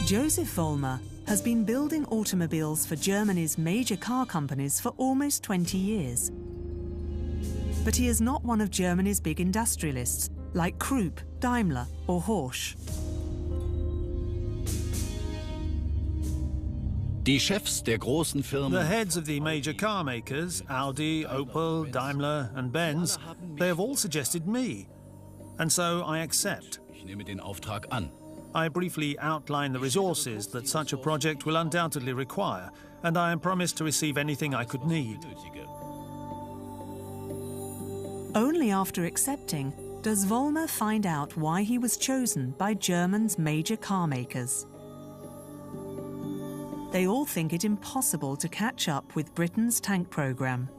Speaker 13: Joseph Vollmer has been building automobiles for Germany's major car companies for almost 20 years. But he is not one of Germany's big industrialists, like Krupp, Daimler or Horsch.
Speaker 18: The heads of the major car makers, Audi, Opel, Daimler and Benz, they have all suggested me. And so I accept. I briefly outline the resources that such a project will undoubtedly require, and I am promised to receive anything I could need.
Speaker 13: Only after accepting does Vollmer find out why he was chosen by Germany's major car makers. They all think it impossible to catch up with Britain's tank program.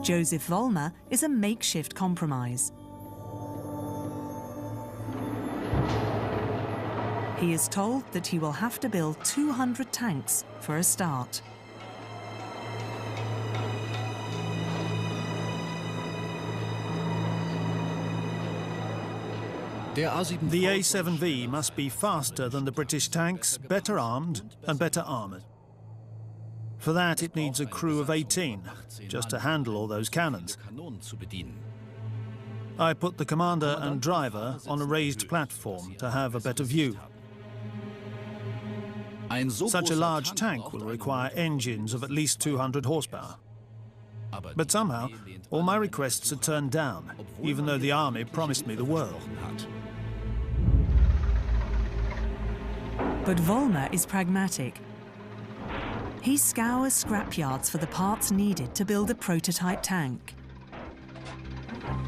Speaker 13: Joseph Vollmer is a makeshift compromise. He is told that he will have to build 200 tanks for a start.
Speaker 18: The A7V must be faster than the British tanks, better armed and better armoured. For that, it needs a crew of 18, just to handle all those cannons. I put the commander and driver on a raised platform to have a better view. Such a large tank will require engines of at least 200 horsepower. But somehow, all my requests are turned down, even though the army promised me the world.
Speaker 13: But Vollmer is pragmatic. He scours scrapyards for the parts needed to build a prototype tank.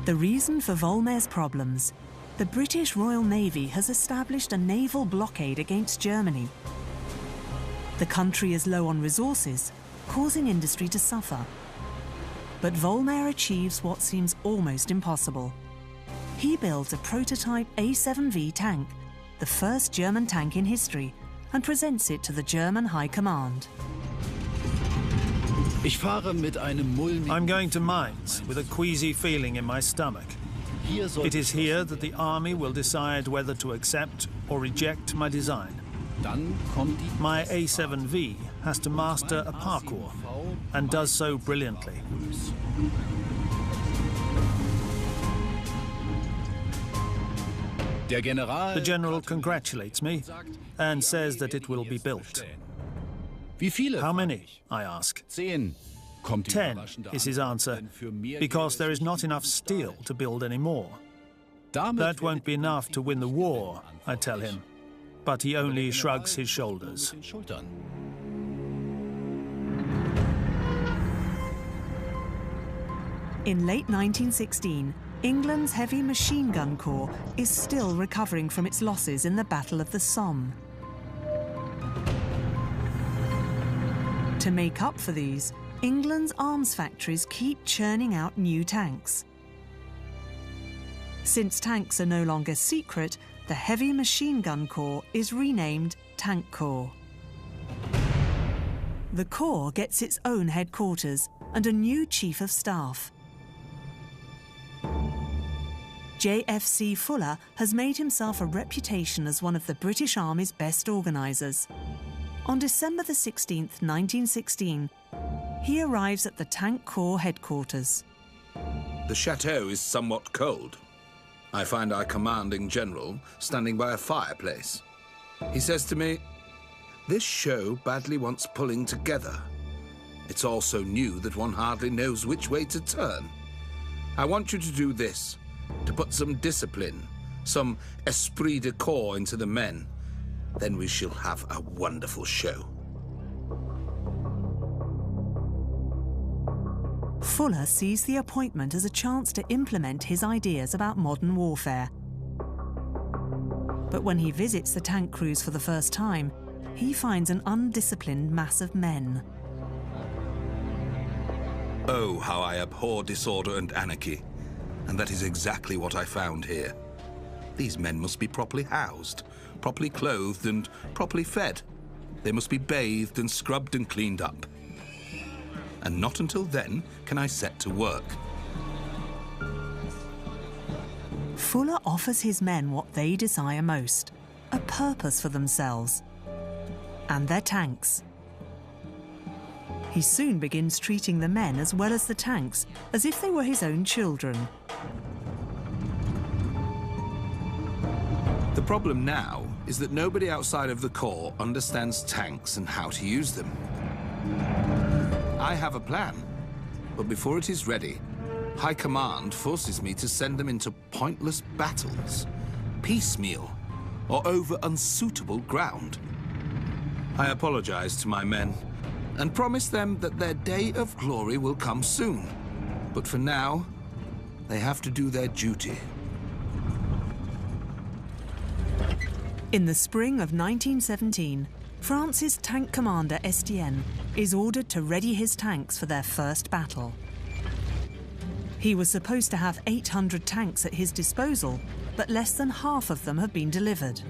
Speaker 13: The reason for Vollmer's problems: the British Royal Navy has established a naval blockade against Germany. The country is low on resources, causing industry to suffer. But Vollmer achieves what seems almost impossible. he builds a prototype A7V tank, the first German tank in history, and presents it to the German High Command.
Speaker 18: I'm going to Mainz with a queasy feeling in my stomach. It is here that the army will decide whether to accept or reject my design. My A7V has to master a parkour, and does so brilliantly. The general congratulates me and says that it will be built. How many? I ask. 10 is his answer, because there is not enough steel to build any more. That won't be enough to win the war, I tell him, but he only shrugs his shoulders.
Speaker 13: In late 1916, England's heavy machine gun corps is still recovering from its losses in the Battle of the Somme. To make up for these, England's arms factories keep churning out new tanks. Since tanks are no longer secret, the Heavy Machine Gun Corps is renamed Tank Corps. The Corps gets its own headquarters and a new Chief of Staff. JFC Fuller has made himself a reputation as one of the British Army's best organisers. On December the 16th, 1916, he arrives at the Tank Corps headquarters.
Speaker 17: The chateau is somewhat cold. I find our commanding general standing by a fireplace. He says to me, "This show badly wants pulling together. It's all so new that one hardly knows which way to turn. I want you to do this, to put some discipline, some esprit de corps into the men. Then we shall have a wonderful show."
Speaker 13: Fuller sees the appointment as a chance to implement his ideas about modern warfare. But when he visits the tank crews for the first time, he finds an undisciplined mass of men.
Speaker 17: Oh, how I abhor disorder and anarchy. And that is exactly what I found here. These men must be properly housed, properly clothed and properly fed. They must be bathed and scrubbed and cleaned up. And not until then can I set to work.
Speaker 13: Fuller offers his men what they desire most, a purpose for themselves and their tanks. He soon begins treating the men as well as the tanks as if they were his own children.
Speaker 17: The problem now is that nobody outside of the Corps understands tanks and how to use them. I have a plan, but before it is ready, High Command forces me to send them into pointless battles, piecemeal, or over unsuitable ground. I apologize to my men and promise them that their day of glory will come soon. But for now, they have to do their duty.
Speaker 13: In the spring of 1917, France's tank commander Estienne is ordered to ready his tanks for their first battle. He was supposed to have 800 tanks at his disposal, but less than half of them have been delivered.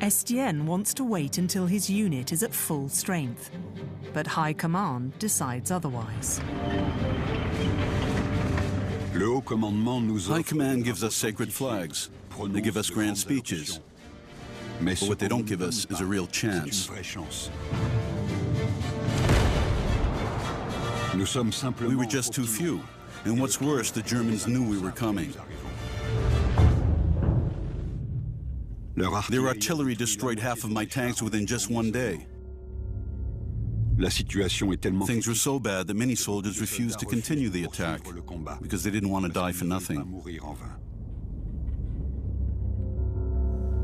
Speaker 13: Estienne wants to wait until his unit is at full strength, but High Command decides otherwise.
Speaker 2: High Command gives us sacred flags. They give us grand speeches. But what they don't give us is a real chance. We were just too few. And what's worse, the Germans knew we were coming. Their artillery destroyed half of my tanks within just one day. Things were so bad that many soldiers refused to continue the attack because they didn't want to die for nothing.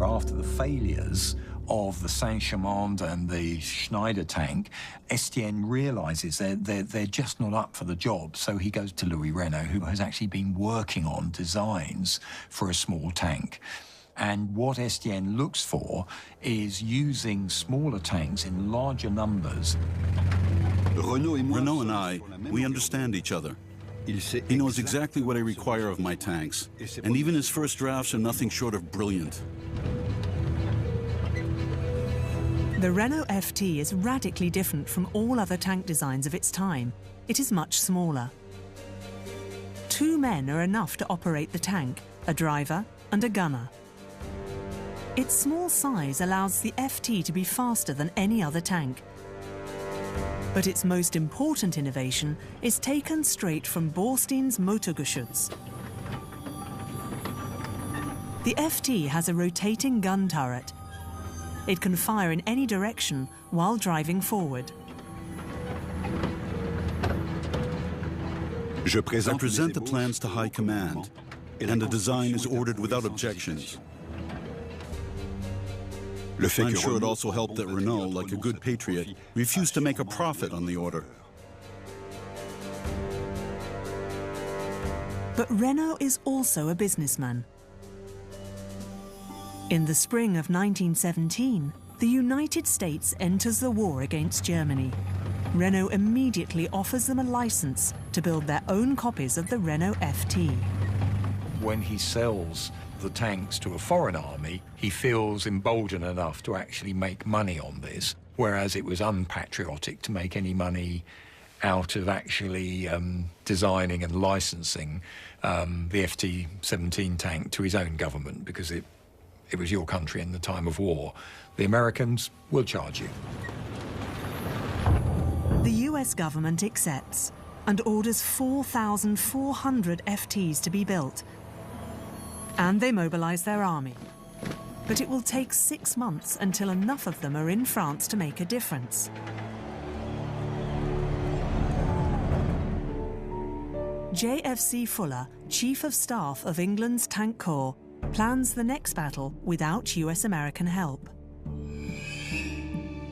Speaker 14: After the failures of the Saint-Chamond and the Schneider tank, Estienne realizes they're just not up for the job. So he goes to Louis Renault, who has actually been working on designs for a small tank. And what Estienne looks for is using smaller tanks in larger numbers.
Speaker 2: Renault and I, we understand each other.
Speaker 15: He knows exactly what I require of my tanks, and even his first drafts are nothing short of brilliant.
Speaker 13: The Renault FT is radically different from all other tank designs of its time. It is much smaller. 2 men are enough to operate the tank, a driver and a gunner. Its small size allows the FT to be faster than any other tank. But its most important innovation is taken straight from Borstein's Motorgeschütz. The FT has a rotating gun turret. It can fire in any direction while driving forward.
Speaker 15: I present the plans to High Command, and the design is ordered without objections. I'm sure it also helped that Renault, like a good patriot, refused to make a profit on the order.
Speaker 13: But Renault is also a businessman. In the spring of 1917, the United States enters the war against Germany. Renault immediately offers them a license to build their own copies of the Renault FT.
Speaker 14: When he sells the tanks to a foreign army, he feels emboldened enough to actually make money on this, whereas it was unpatriotic to make any money out of actually designing and licensing the FT-17 tank to his own government, because it was your country in the time of war. The Americans will charge you.
Speaker 13: The US government accepts and orders 4,400 FTs to be built. And they mobilize their army. But it will take 6 months until enough of them are in France to make a difference. JFC Fuller, Chief of Staff of England's Tank Corps, plans the next battle without US-American help.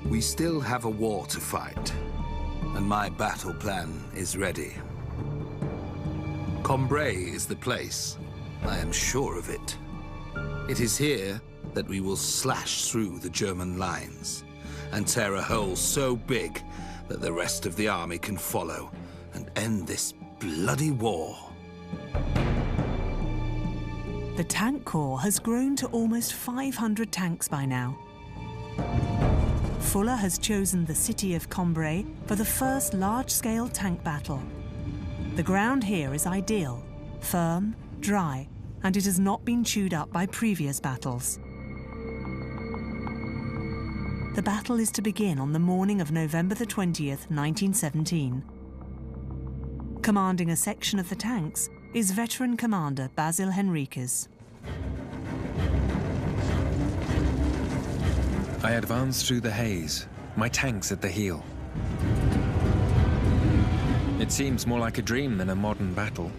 Speaker 17: We still have a war to fight, and my battle plan is ready. Cambrai is the place. I am sure of it. It is here that we will slash through the German lines and tear a hole so big that the rest of the army can follow and end this bloody war.
Speaker 13: The Tank Corps has grown to almost 500 tanks by now. Fuller has chosen the city of Cambrai for the first large-scale tank battle. The ground here is ideal, firm, dry, and it has not been chewed up by previous battles. The battle is to begin on the morning of November the 20th, 1917. Commanding a section of the tanks is veteran commander Basil Henriquez.
Speaker 16: I advance through the haze, my tanks at the heel. It seems more like a dream than a modern battle.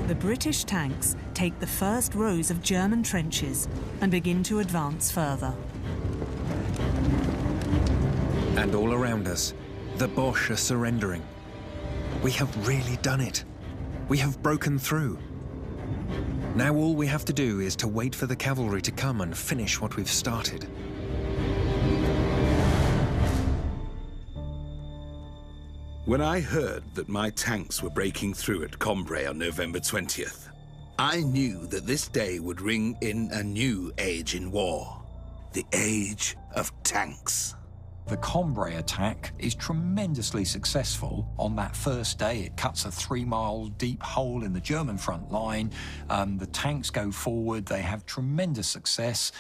Speaker 13: The British tanks take the first rows of German trenches and begin to advance further.
Speaker 16: And all around us, the Boche are surrendering. We have really done it. We have broken through. Now all we have to do is to wait for the cavalry to come and finish what we've started.
Speaker 17: When I heard that my tanks were breaking through at Cambrai on November 20th, I knew that this day would ring in a new age in war. The age of tanks.
Speaker 14: The Cambrai attack is tremendously successful. On that first day, it cuts a 3-mile deep hole in the German front line. The tanks go forward, they have tremendous success.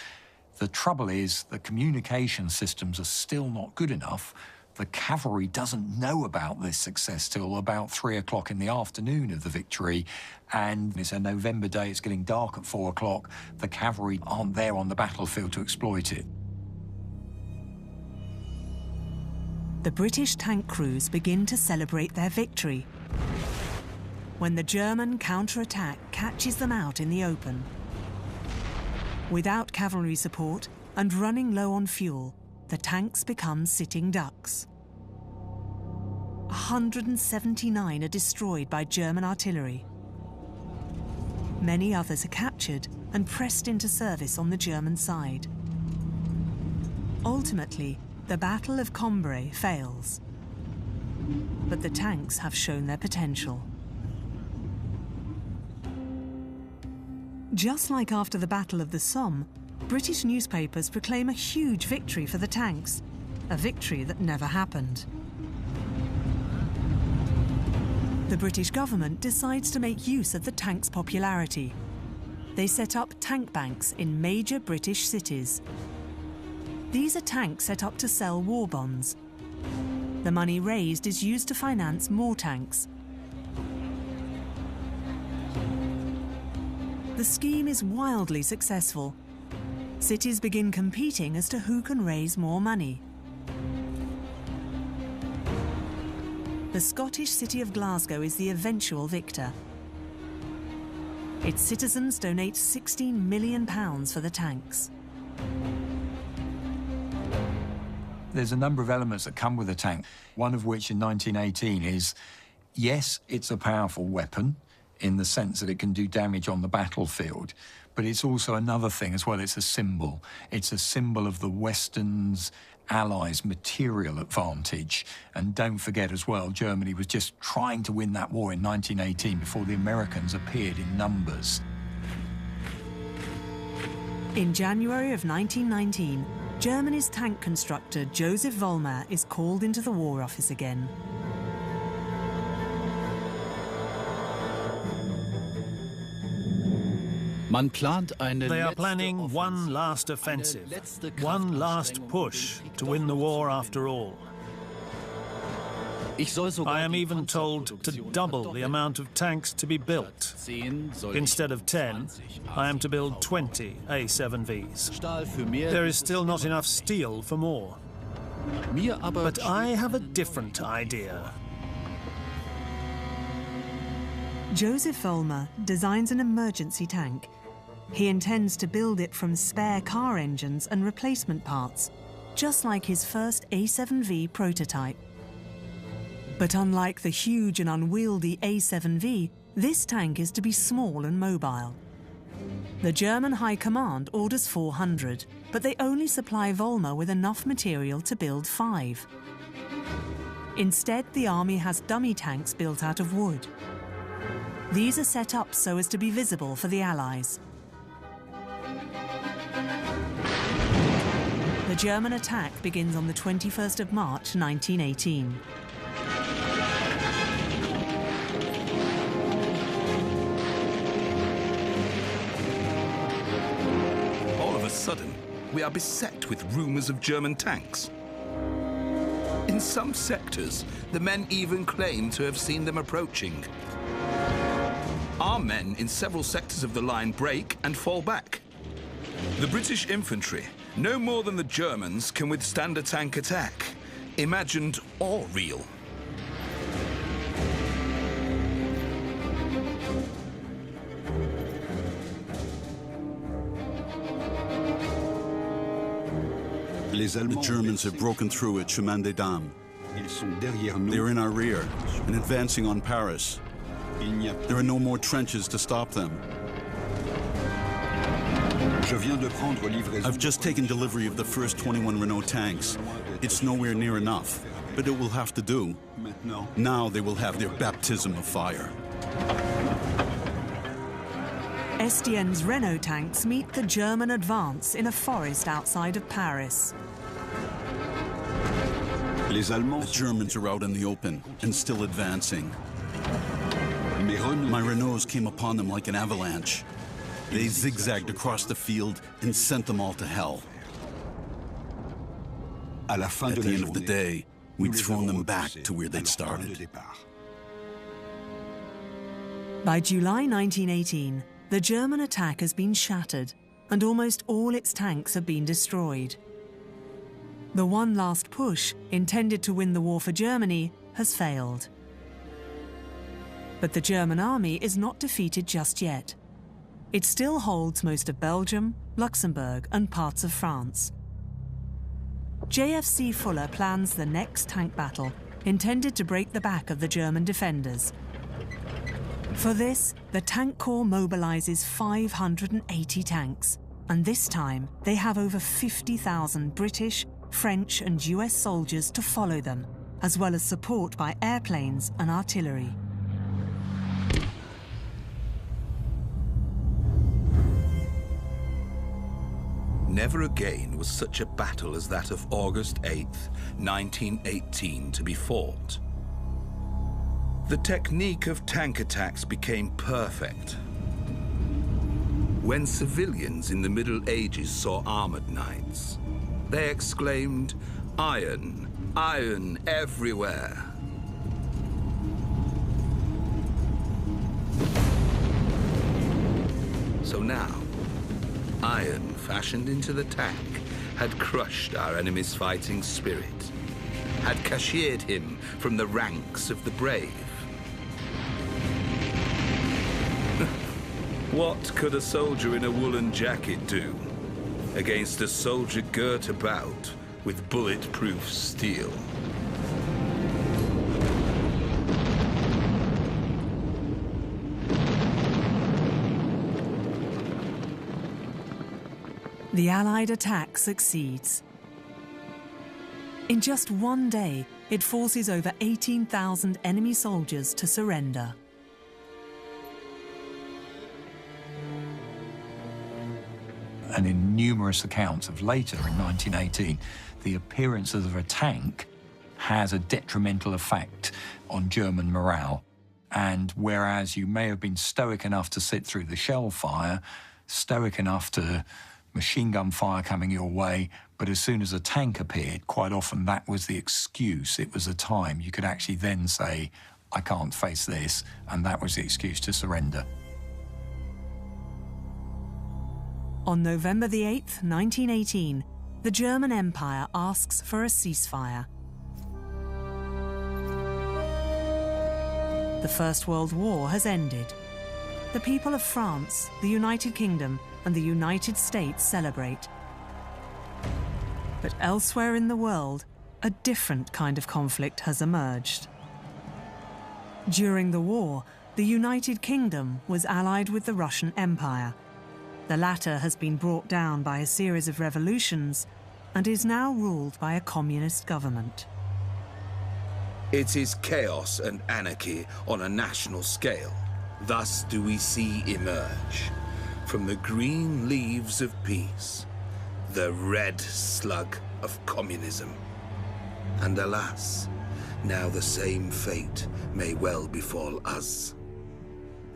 Speaker 14: The trouble is the communication systems are still not good enough. The cavalry doesn't know about this success till about 3 o'clock in the afternoon of the victory. And it's a November day, it's getting dark at 4 o'clock. The cavalry aren't there on the battlefield to exploit it.
Speaker 13: The British tank crews begin to celebrate their victory when the German counterattack catches them out in the open. Without cavalry support and running low on fuel, the tanks become sitting ducks. 179 are destroyed by German artillery. Many others are captured and pressed into service on the German side. Ultimately, the Battle of Cambrai fails, but the tanks have shown their potential. Just like after the Battle of the Somme, British newspapers proclaim a huge victory for the tanks, a victory that never happened. The British government decides to make use of the tank's popularity. They set up tank banks in major British cities. These are tanks set up to sell war bonds. The money raised is used to finance more tanks. The scheme is wildly successful. Cities begin competing as to who can raise more money. The Scottish city of Glasgow is the eventual victor. Its citizens donate £16 million for the tanks.
Speaker 14: There's a number of elements that come with a tank, one of which in 1918 is, yes, it's a powerful weapon in the sense that it can do damage on the battlefield, but it's also another thing as well. It's a symbol. It's a symbol of the Western's Allies' material advantage. And don't forget as well, Germany was just trying to win that war in 1918 before the Americans appeared in numbers.
Speaker 13: In January of 1919, Germany's tank constructor Joseph Vollmer is called into the War Office again.
Speaker 18: They are planning one last offensive, one last push to win the war after all. I am even told to double the amount of tanks to be built. Instead of 10, I am to build 20 A7Vs. There is still not enough steel for more. But I have a different idea.
Speaker 13: Joseph Vollmer designs an emergency tank. He intends to build it from spare car engines and replacement parts, just like his first A7V prototype. But unlike the huge and unwieldy A7V, this tank is to be small and mobile. The German High Command orders 400, but they only supply Vollmer with enough material to build 5. Instead, the army has dummy tanks built out of wood. These are set up so as to be visible for the Allies. The German attack begins on the 21st of March, 1918.
Speaker 17: All of a sudden, we are beset with rumors of German tanks. In some sectors, the men even claim to have seen them approaching. Our men in several sectors of the line break and fall back. The British infantry, no more than the Germans, can withstand a tank attack, imagined or real.
Speaker 15: The Germans have broken through at Chemin des Dames. They are in our rear and advancing on Paris. There are no more trenches to stop them. I've just taken delivery of the first 21 Renault tanks. It's nowhere near enough, but it will have to do. Now they will have their baptism of fire.
Speaker 13: Estienne's Renault tanks meet the German advance in a forest outside of Paris.
Speaker 15: The Germans are out in the open and still advancing. My Renaults came upon them like an avalanche. They zigzagged across the field and sent them all to hell. At the end of the day, we'd thrown them back to where they'd started.
Speaker 13: By July 1918, the German attack has been shattered and almost all its tanks have been destroyed. The one last push, intended to win the war for Germany, has failed. But the German army is not defeated just yet. It still holds most of Belgium, Luxembourg, and parts of France. JFC Fuller plans the next tank battle, intended to break the back of the German defenders. For this, the Tank Corps mobilizes 580 tanks, and this time they have over 50,000 British, French, and US soldiers to follow them, as well as support by airplanes and artillery.
Speaker 17: Never again was such a battle as that of August 8th, 1918 to be fought. The technique of tank attacks became perfect. When civilians in the Middle Ages saw armored knights, they exclaimed, "Iron, iron everywhere." So now, iron fashioned into the tank had crushed our enemy's fighting spirit, had cashiered him from the ranks of the brave. What could a soldier in a woolen jacket do against a soldier girt about with bulletproof steel?
Speaker 13: The Allied attack succeeds. In just one day, it forces over 18,000 enemy soldiers to surrender.
Speaker 14: And in numerous accounts of later, in 1918, the appearance of a tank has a detrimental effect on German morale. And whereas you may have been stoic enough to sit through the shell fire, stoic enough to machine gun fire coming your way, but as soon as a tank appeared, quite often that was the excuse. It was a time you could actually then say, I can't face this, and that was the excuse to surrender.
Speaker 13: On November the 8th, 1918, the German Empire asks for a ceasefire. The First World War has ended. The people of France, the United Kingdom, and the United States celebrate. But elsewhere in the world, a different kind of conflict has emerged. During the war, the United Kingdom was allied with the Russian Empire. The latter has been brought down by a series of revolutions and is now ruled by a communist government.
Speaker 17: It is chaos and anarchy on a national scale. Thus do we see emerge, from the green leaves of peace, the red slug of communism. And alas, now the same fate may well befall us.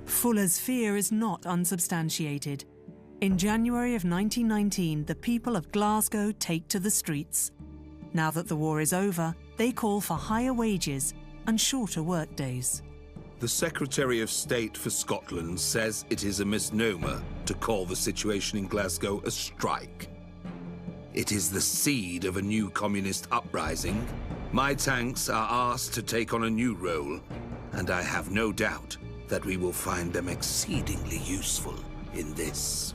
Speaker 13: Fuller's fear is not unsubstantiated. In January of 1919, the people of Glasgow take to the streets. Now that the war is over, they call for higher wages and shorter workdays.
Speaker 17: The Secretary of State for Scotland says it is a misnomer to call the situation in Glasgow a strike. It is the seed of a new communist uprising. My tanks are asked to take on a new role, and I have no doubt that we will find them exceedingly useful in this.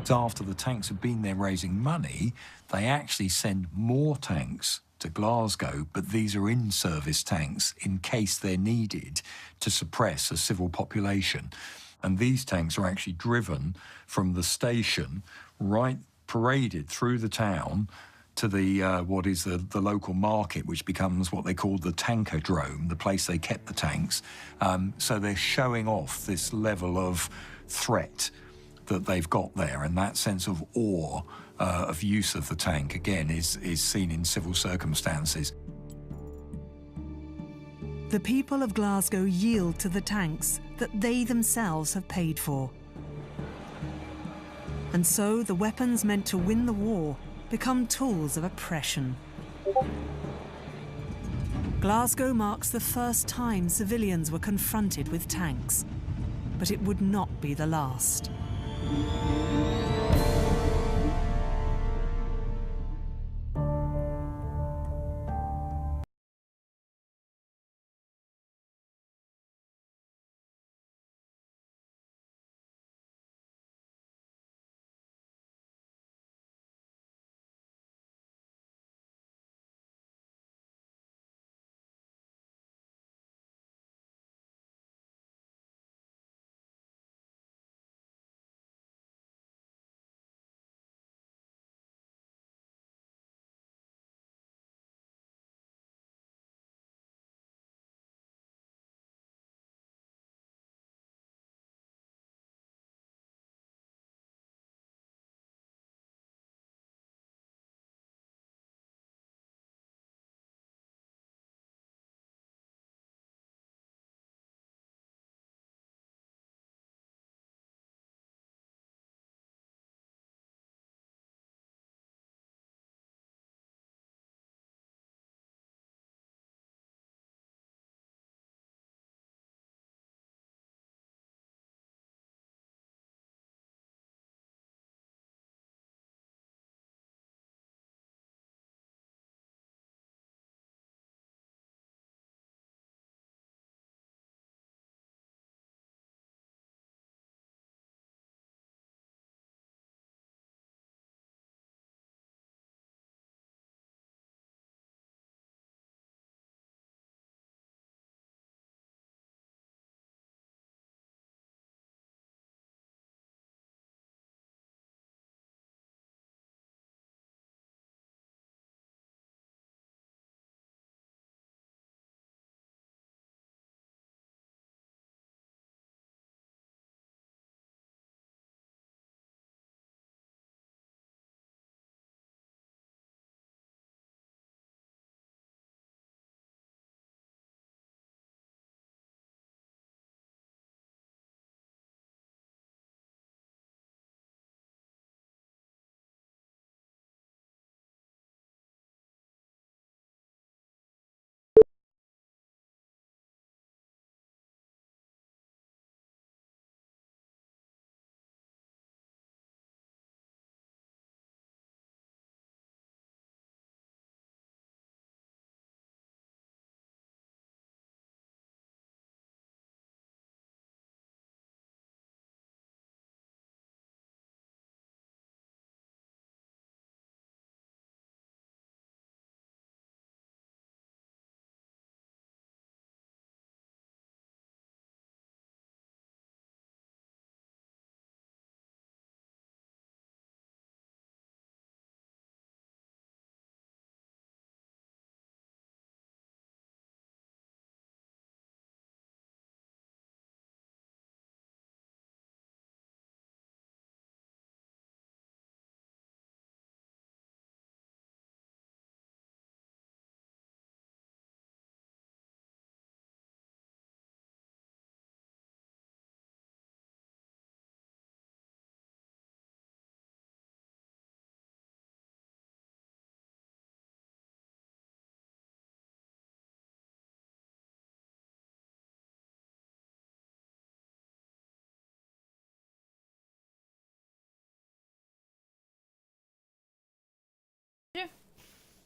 Speaker 14: After the tanks have been there raising money, they actually send more tanks to Glasgow, but these are in-service tanks in case they're needed to suppress a civil population. And these tanks are actually driven from the station, right paraded through the town to the what is the local market, which becomes what they call the tankerdrome, the place they kept the tanks. So they're showing off this level of threat that they've got there, and that sense of awe of use of the tank, again, is seen in civil circumstances.
Speaker 13: The people of Glasgow yield to the tanks that they themselves have paid for. And so the weapons meant to win the war become tools of oppression. Glasgow marks the first time civilians were confronted with tanks, but it would not be the last.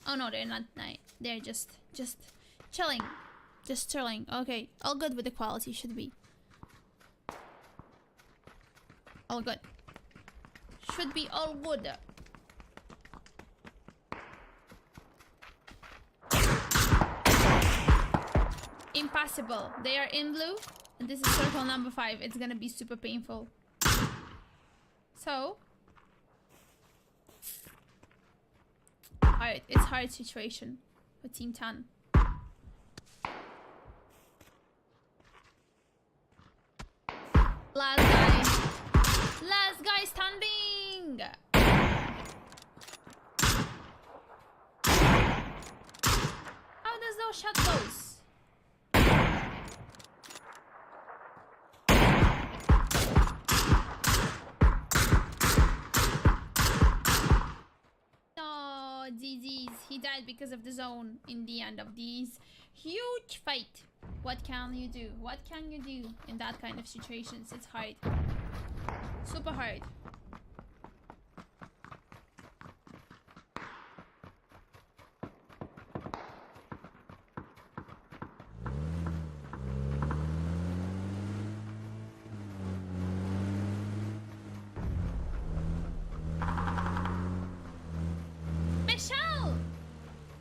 Speaker 19: Oh no, they're not. They're just chilling. Just chilling. Okay, all good with the quality, should be. All good. Should be all good. Impossible. They are in blue, and this is circle number 5. It's gonna be super painful. So, hard. It's hard situation for Team Tan. Last guy standing. How does those shot goes? No, GG's. He died because of the zone in the end of these huge fight. What can you do? What can you do in that kind of situations? It's hard. Super hard.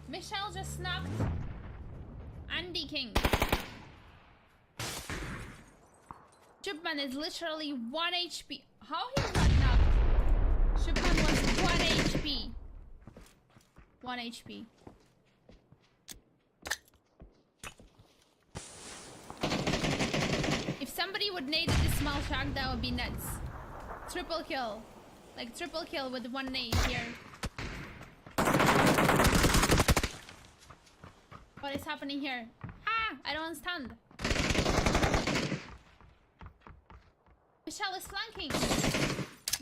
Speaker 19: Michelle just knocked Andy King. Shubman is literally 1 HP. How he was not knocked? Shubman was 1 HP. 1 HP. If somebody would nade at this small shack, that would be nuts. Triple kill. Like triple kill with 1 nade here. What is happening here? Ah! I don't understand. Michelle is flanking.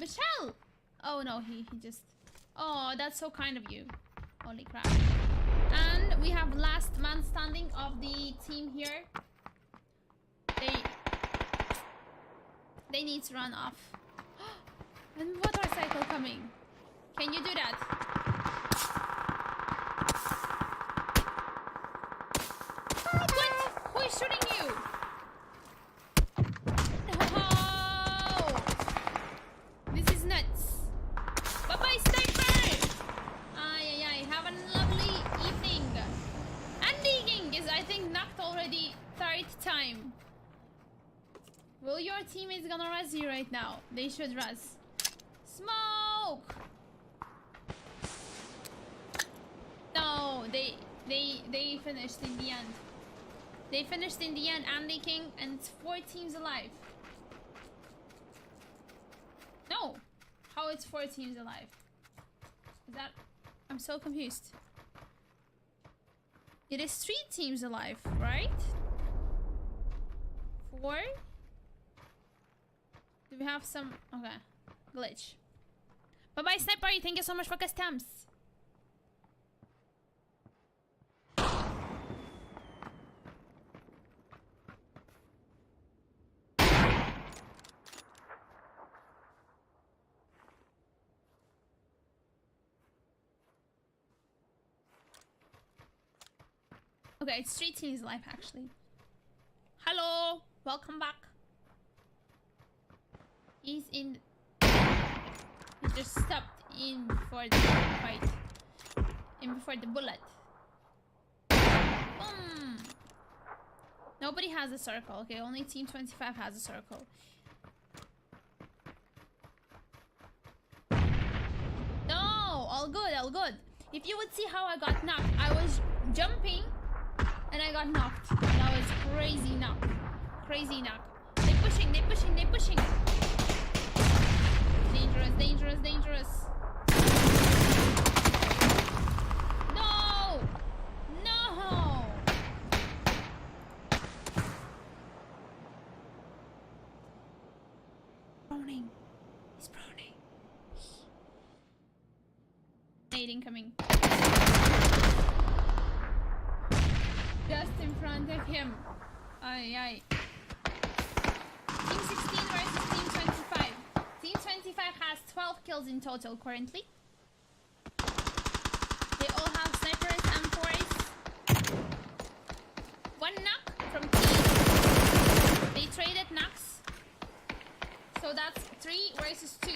Speaker 19: Michelle! Oh no, he just... Oh, that's so kind of you. Holy crap. And we have last man standing of the team here. They need to run off. And motorcycle coming. Can you do that? What? Who is shooting you? No! This is nuts. Bye-bye, sniper! Ay. Have a lovely evening. Andy King is, I think, knocked already 3rd time. Well, your teammates gonna res you right now. They should res. Smoke! No, they finished in the end. They finished in the end, Andy King, and it's 4 teams alive. No! How it's 4 teams alive? Is that... I'm so confused. It is 3 teams alive, right? 4? Do we have some... Okay. Glitch. Bye-bye, Sniper! Thank you so much for customs! Okay, it's 3 teams alive actually. Hello! Welcome back. He's in... He just stopped in before the fight. In before the bullet. Boom! Nobody has a circle. Okay, only Team 25 has a circle. No! All good, all good. If you would see how I got knocked, I was jumping and I got knocked. That was crazy knock. Crazy knock. They're pushing, they're pushing, they're pushing. Dangerous, dangerous, dangerous. No! No! Proning. He's proning. Nade incoming. Just in front of him. Ay. Team 16 versus Team 25. Team 25 has 12 kills in total currently. They all have sniper one knock from team. They traded knocks. So that's 3 versus 2.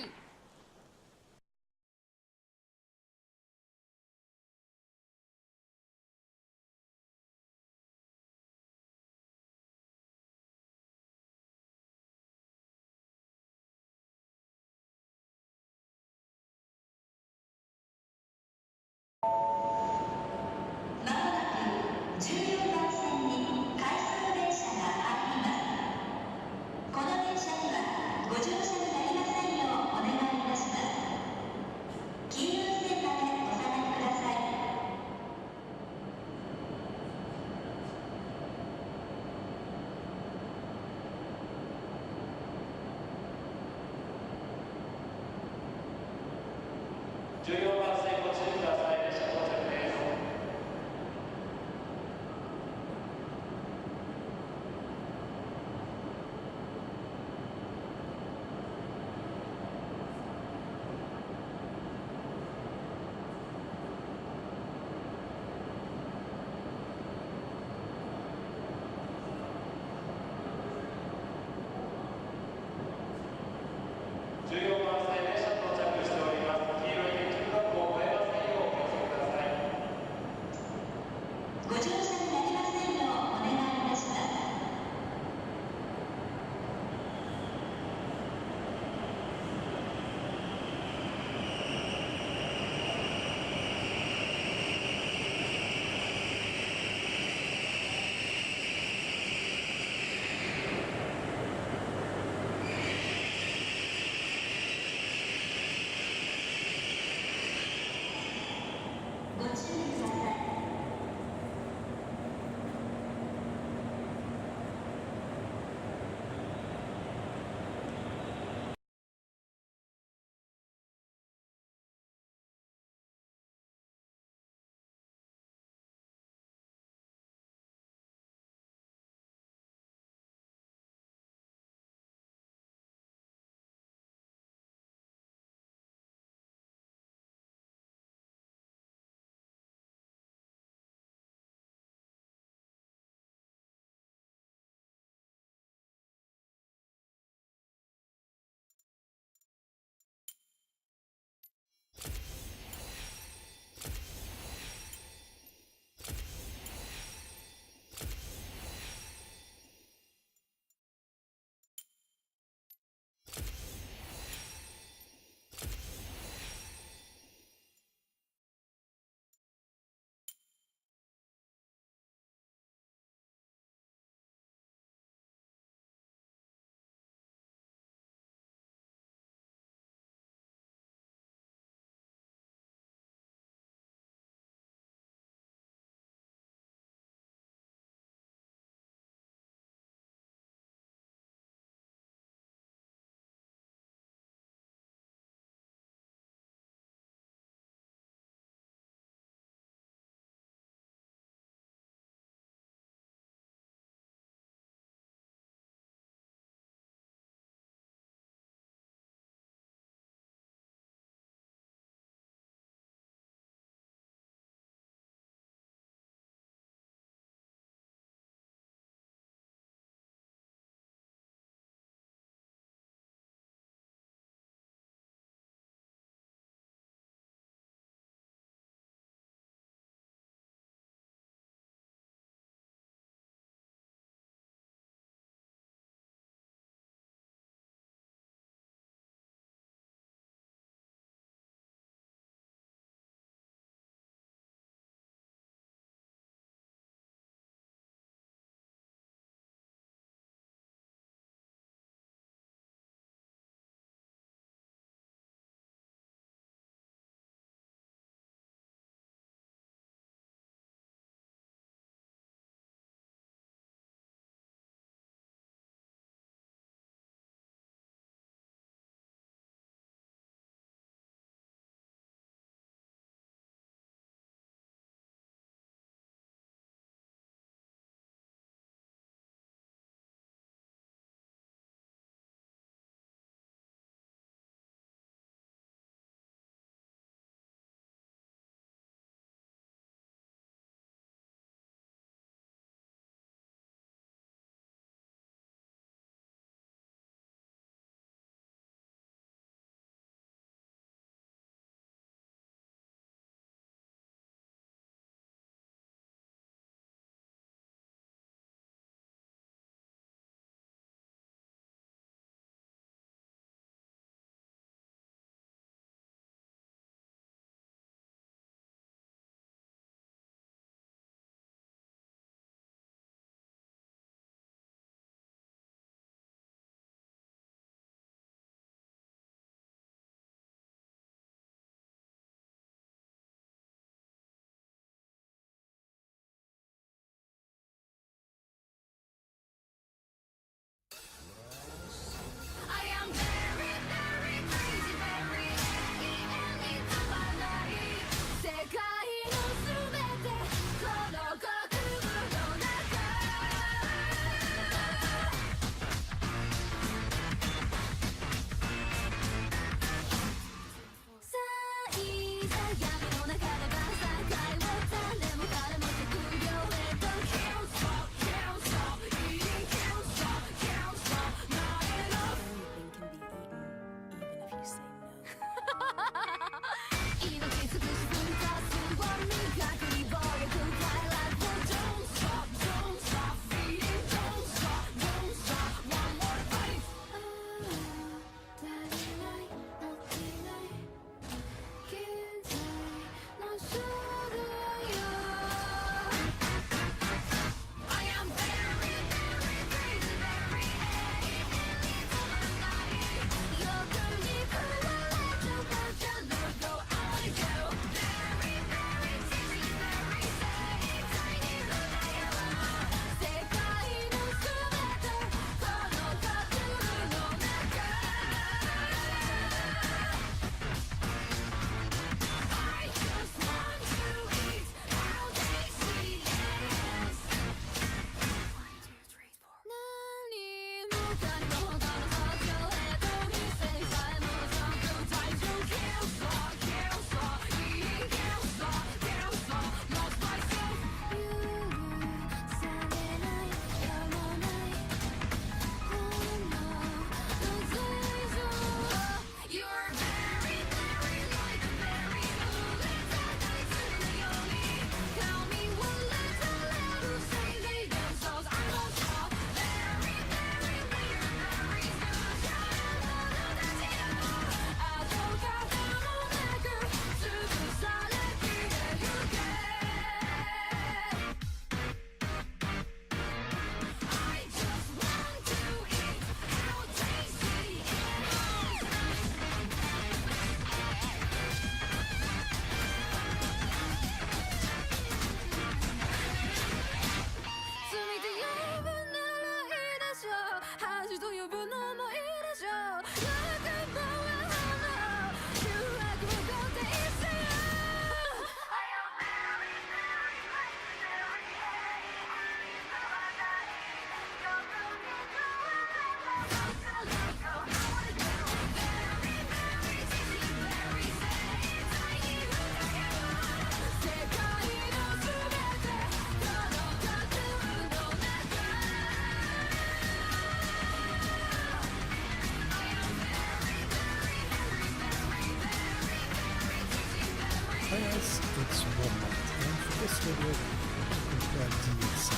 Speaker 20: Hi guys, it's Robert, and for this video we compare DS9,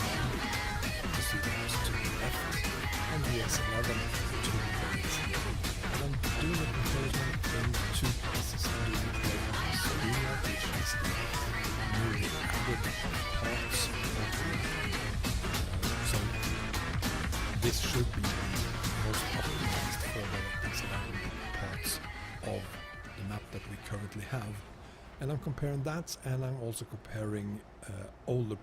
Speaker 20: the sequence to the left, and DS11 to the right. And I'm doing the comparison in two places. I'm doing it with Selena, which is the newly added parts of the so this should be the most optimized for the design parts of the map that we currently have. And I'm comparing that, and I'm also comparing older.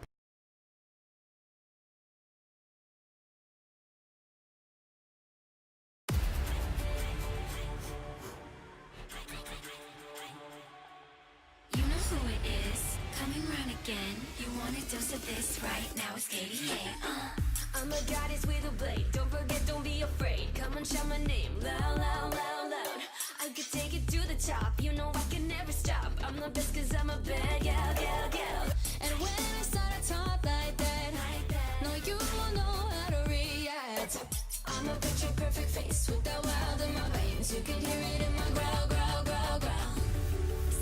Speaker 3: You know who it is, coming round again. You want a dose of this right now, it's KDA. I'm a goddess with a blade. Don't forget, don't be afraid. Come on, shout my name, loud, loud, loud, loud. I could take it to the top, you know I can never stop. I'm the best cause I'm a bad gal, gal, gal. And when I start to talk like that, no, you won't know how to react. I'm a picture perfect face with that wild in my veins. You can hear it in my growl, growl, growl, growl.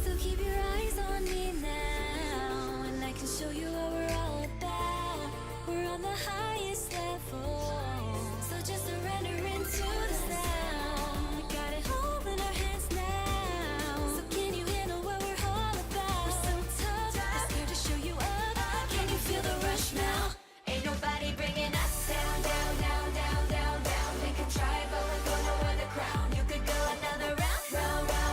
Speaker 3: So keep your eyes on me now, and I can show you what we're all about. We're on the highest level, so just surrender into the sound. We got it all in our hands now, so can you handle what we're all about? We're so tough, we're here to show you up. Can you feel the rush now? Ain't nobody bringing us down, down, down, down, down, down. We could try, but we're gonna win the crown. You could go another round, round, round.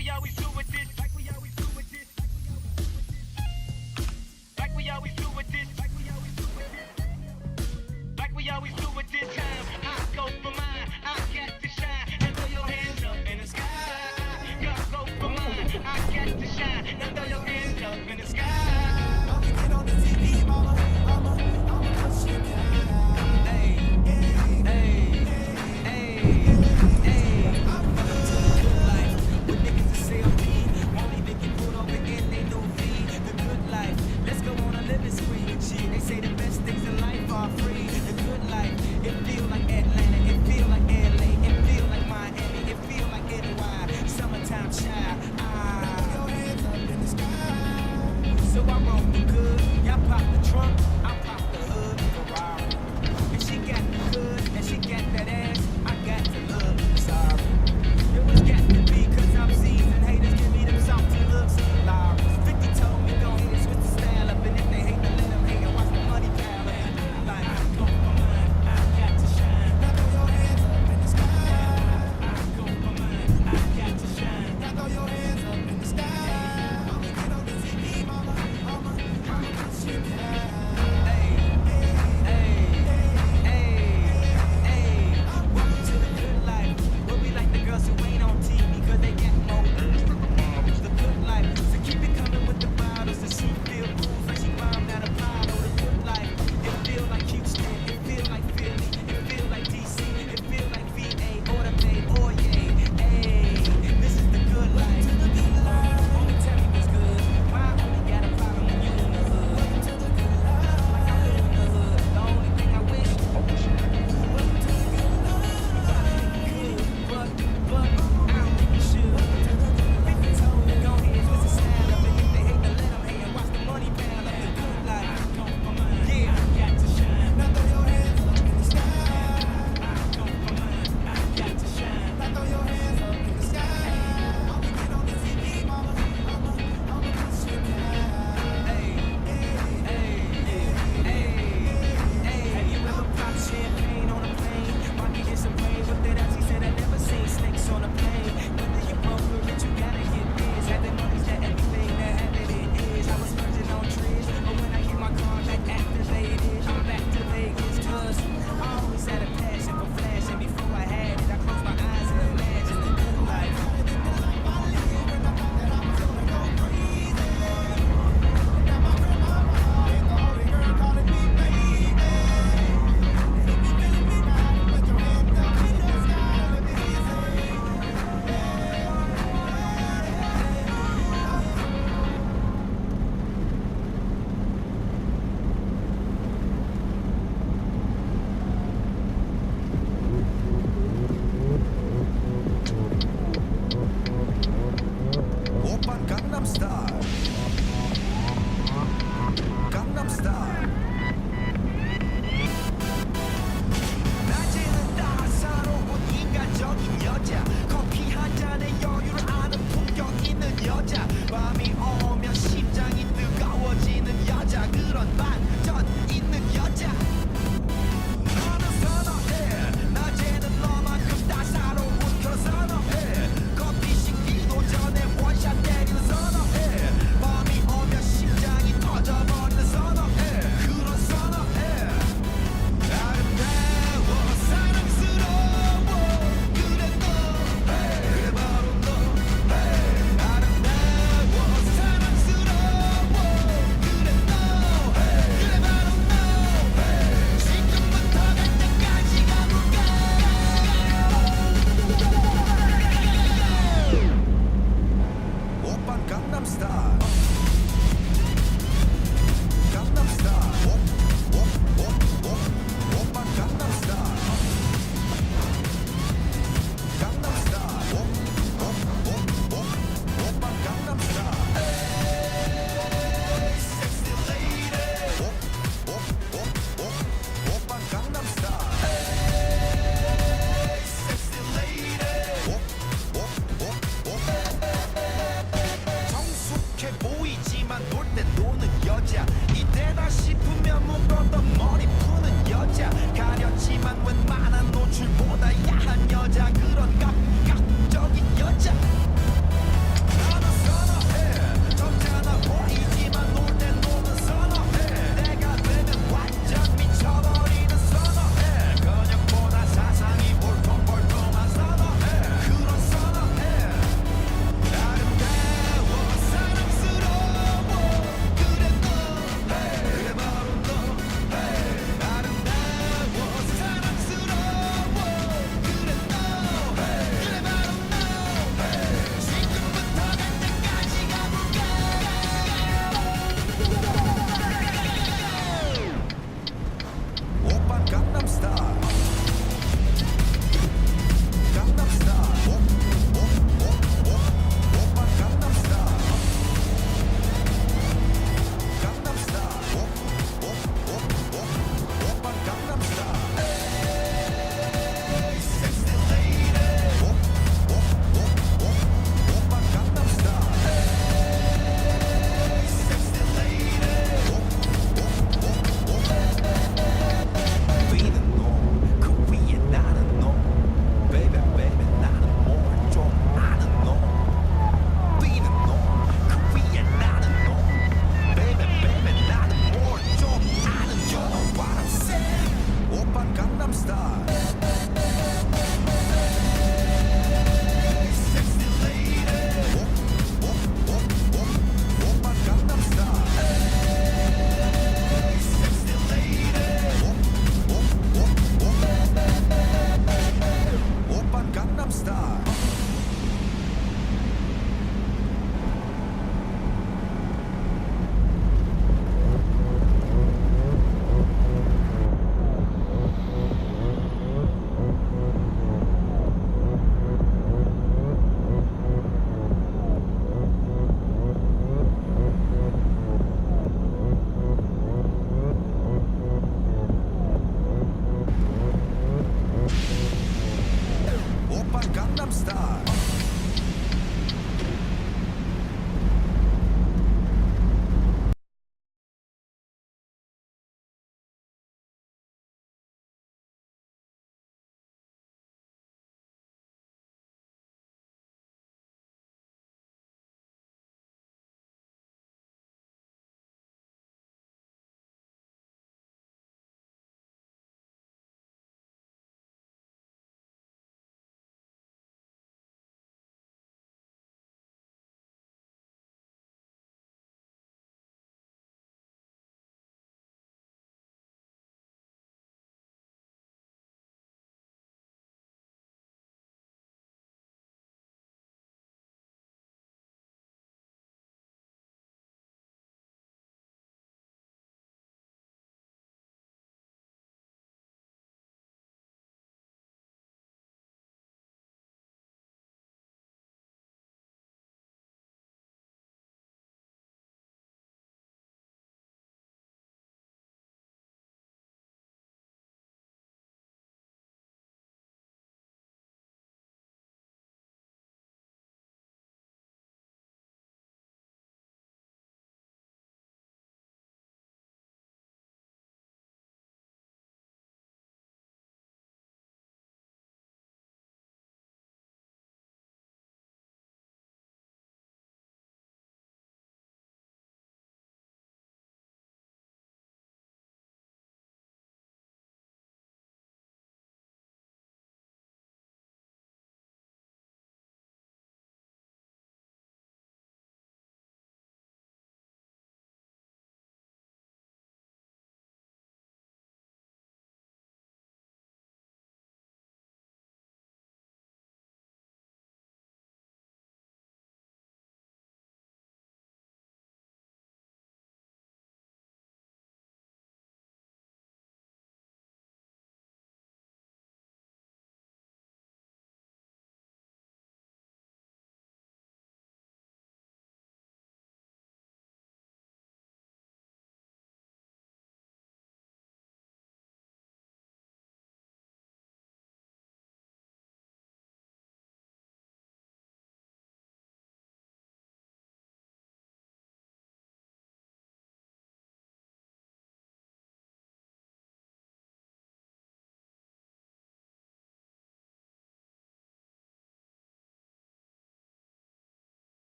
Speaker 21: we always do with this. Like we always do with this. Like we always do with this. Like we always do with this. Like we always do with this time. I go for mine. I got to shine. And throw your hands up in the sky. God go for mine. I got to shine. And throw your hands up in the sky. I'ma get on the TV, mama. I'ma touch you down. Hey, hey, hey, hey. I'm coming to the good life. With niggas to say on me. Won't even get pulled over in they new feed. The good life. Let's go on a living spree. Shit, they say the best things in life are free. The good life. It feel like Atlanta. It feel like LA. It feel like Miami. It feel like NY. Summertime shy. Throw your hands up in the sky. So I roll the good. Y'all pop the trunk. I pop the hood. Ferrari. And she got the good. And she got that ass. I got to look. Sorry. It was got to be cause I'm seasoned. Haters give me them salty looks. Lars. 50 told me go ahead and switch the style up. And if they hate to let them hate and watch the money pile up. Like I go for mine. I got to shine. Now throw your hands up in the sky. I go for mine. I got to shine. Now throw your hands up in the sky. I'ma get on the TV, mama. I'ma put you down. Hey, hey, hey, hey. Welcome to the good life. Where we like the girls who ain't on TV cause they get more urge than the models. The good life. So keep it coming with the bottles. The she feel cool like she bombed out a bottle. The good life. It feel like Houston. It feel like Philly. It feel like DC. It feel like VA. Or the Bay. Or yay. Hey, this is the good life. Only tell me what's good. Why I only got a problem when you in the hood? Welcome to the good life. Like I live in the hood. The only thing I wish. Welcome to the good life. You gotta make it good, but I don't think you should. 50 told me go ahead, switch the style up. And if they hate to let them hate and watch the money pile up. The good life. I go for mine. Yeah, I got to shine. Now throw your hands up in the sky. I go for mine. I got to shine. Now throw your hands up in the sky. I'ma get on the TV, mama. I'ma put you down. Hey, hey, hey, hey. Have you ever popped champagne on a plane? Rocky did some rain with that ass. He said I never seen snakes on a plane. Whether you broke or rich, you gotta get this. Had the money's that everything that happened it is. I was splurging on trees, but when I get my car back activated, I'm back to Vegas. Cause I always had a passion for flashing. Before I had it, I closed my eyes and imagined the good life.
Speaker 22: 오빤 강남 스타일. 강남 스타일. 낮에는 따사로운 인간적인 여자. 커피 한 잔에 여유를 아는 품격 있는 여자. 밤이 오면 심장이 뜨거워지는 여자. 그런 반전 있는 여자. 너는 선호해. 낮에는 너만큼 따사로운 그런 선호해. 커피 식기도 전에 원샷 때리는 선호해. 밤이 오면 심장이 터져버리는 선호해. 그런 선호해. 아름다워 사랑스러워. 그래 너 그래 바로 너. 아름다워 사랑스러워. 그래 너 그래 바로 너. 지금부터 갈 때까지 가볼까. 오빤 강남 스타일. 강남 스타일. 오빤 강남 스타일. 강남 스타일. 오빤 강남 스타일. Hey, sexy lady. 오빤 강남 스타일. Hey, sexy lady. 정숙해 보이지만 놀 때 노는 여자. 이때다 싶으면 묶었던 머리 푸는 여자. 가렸지만 웬만한 노출보다 야한 여자. 그런 감각적인 여자.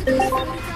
Speaker 1: This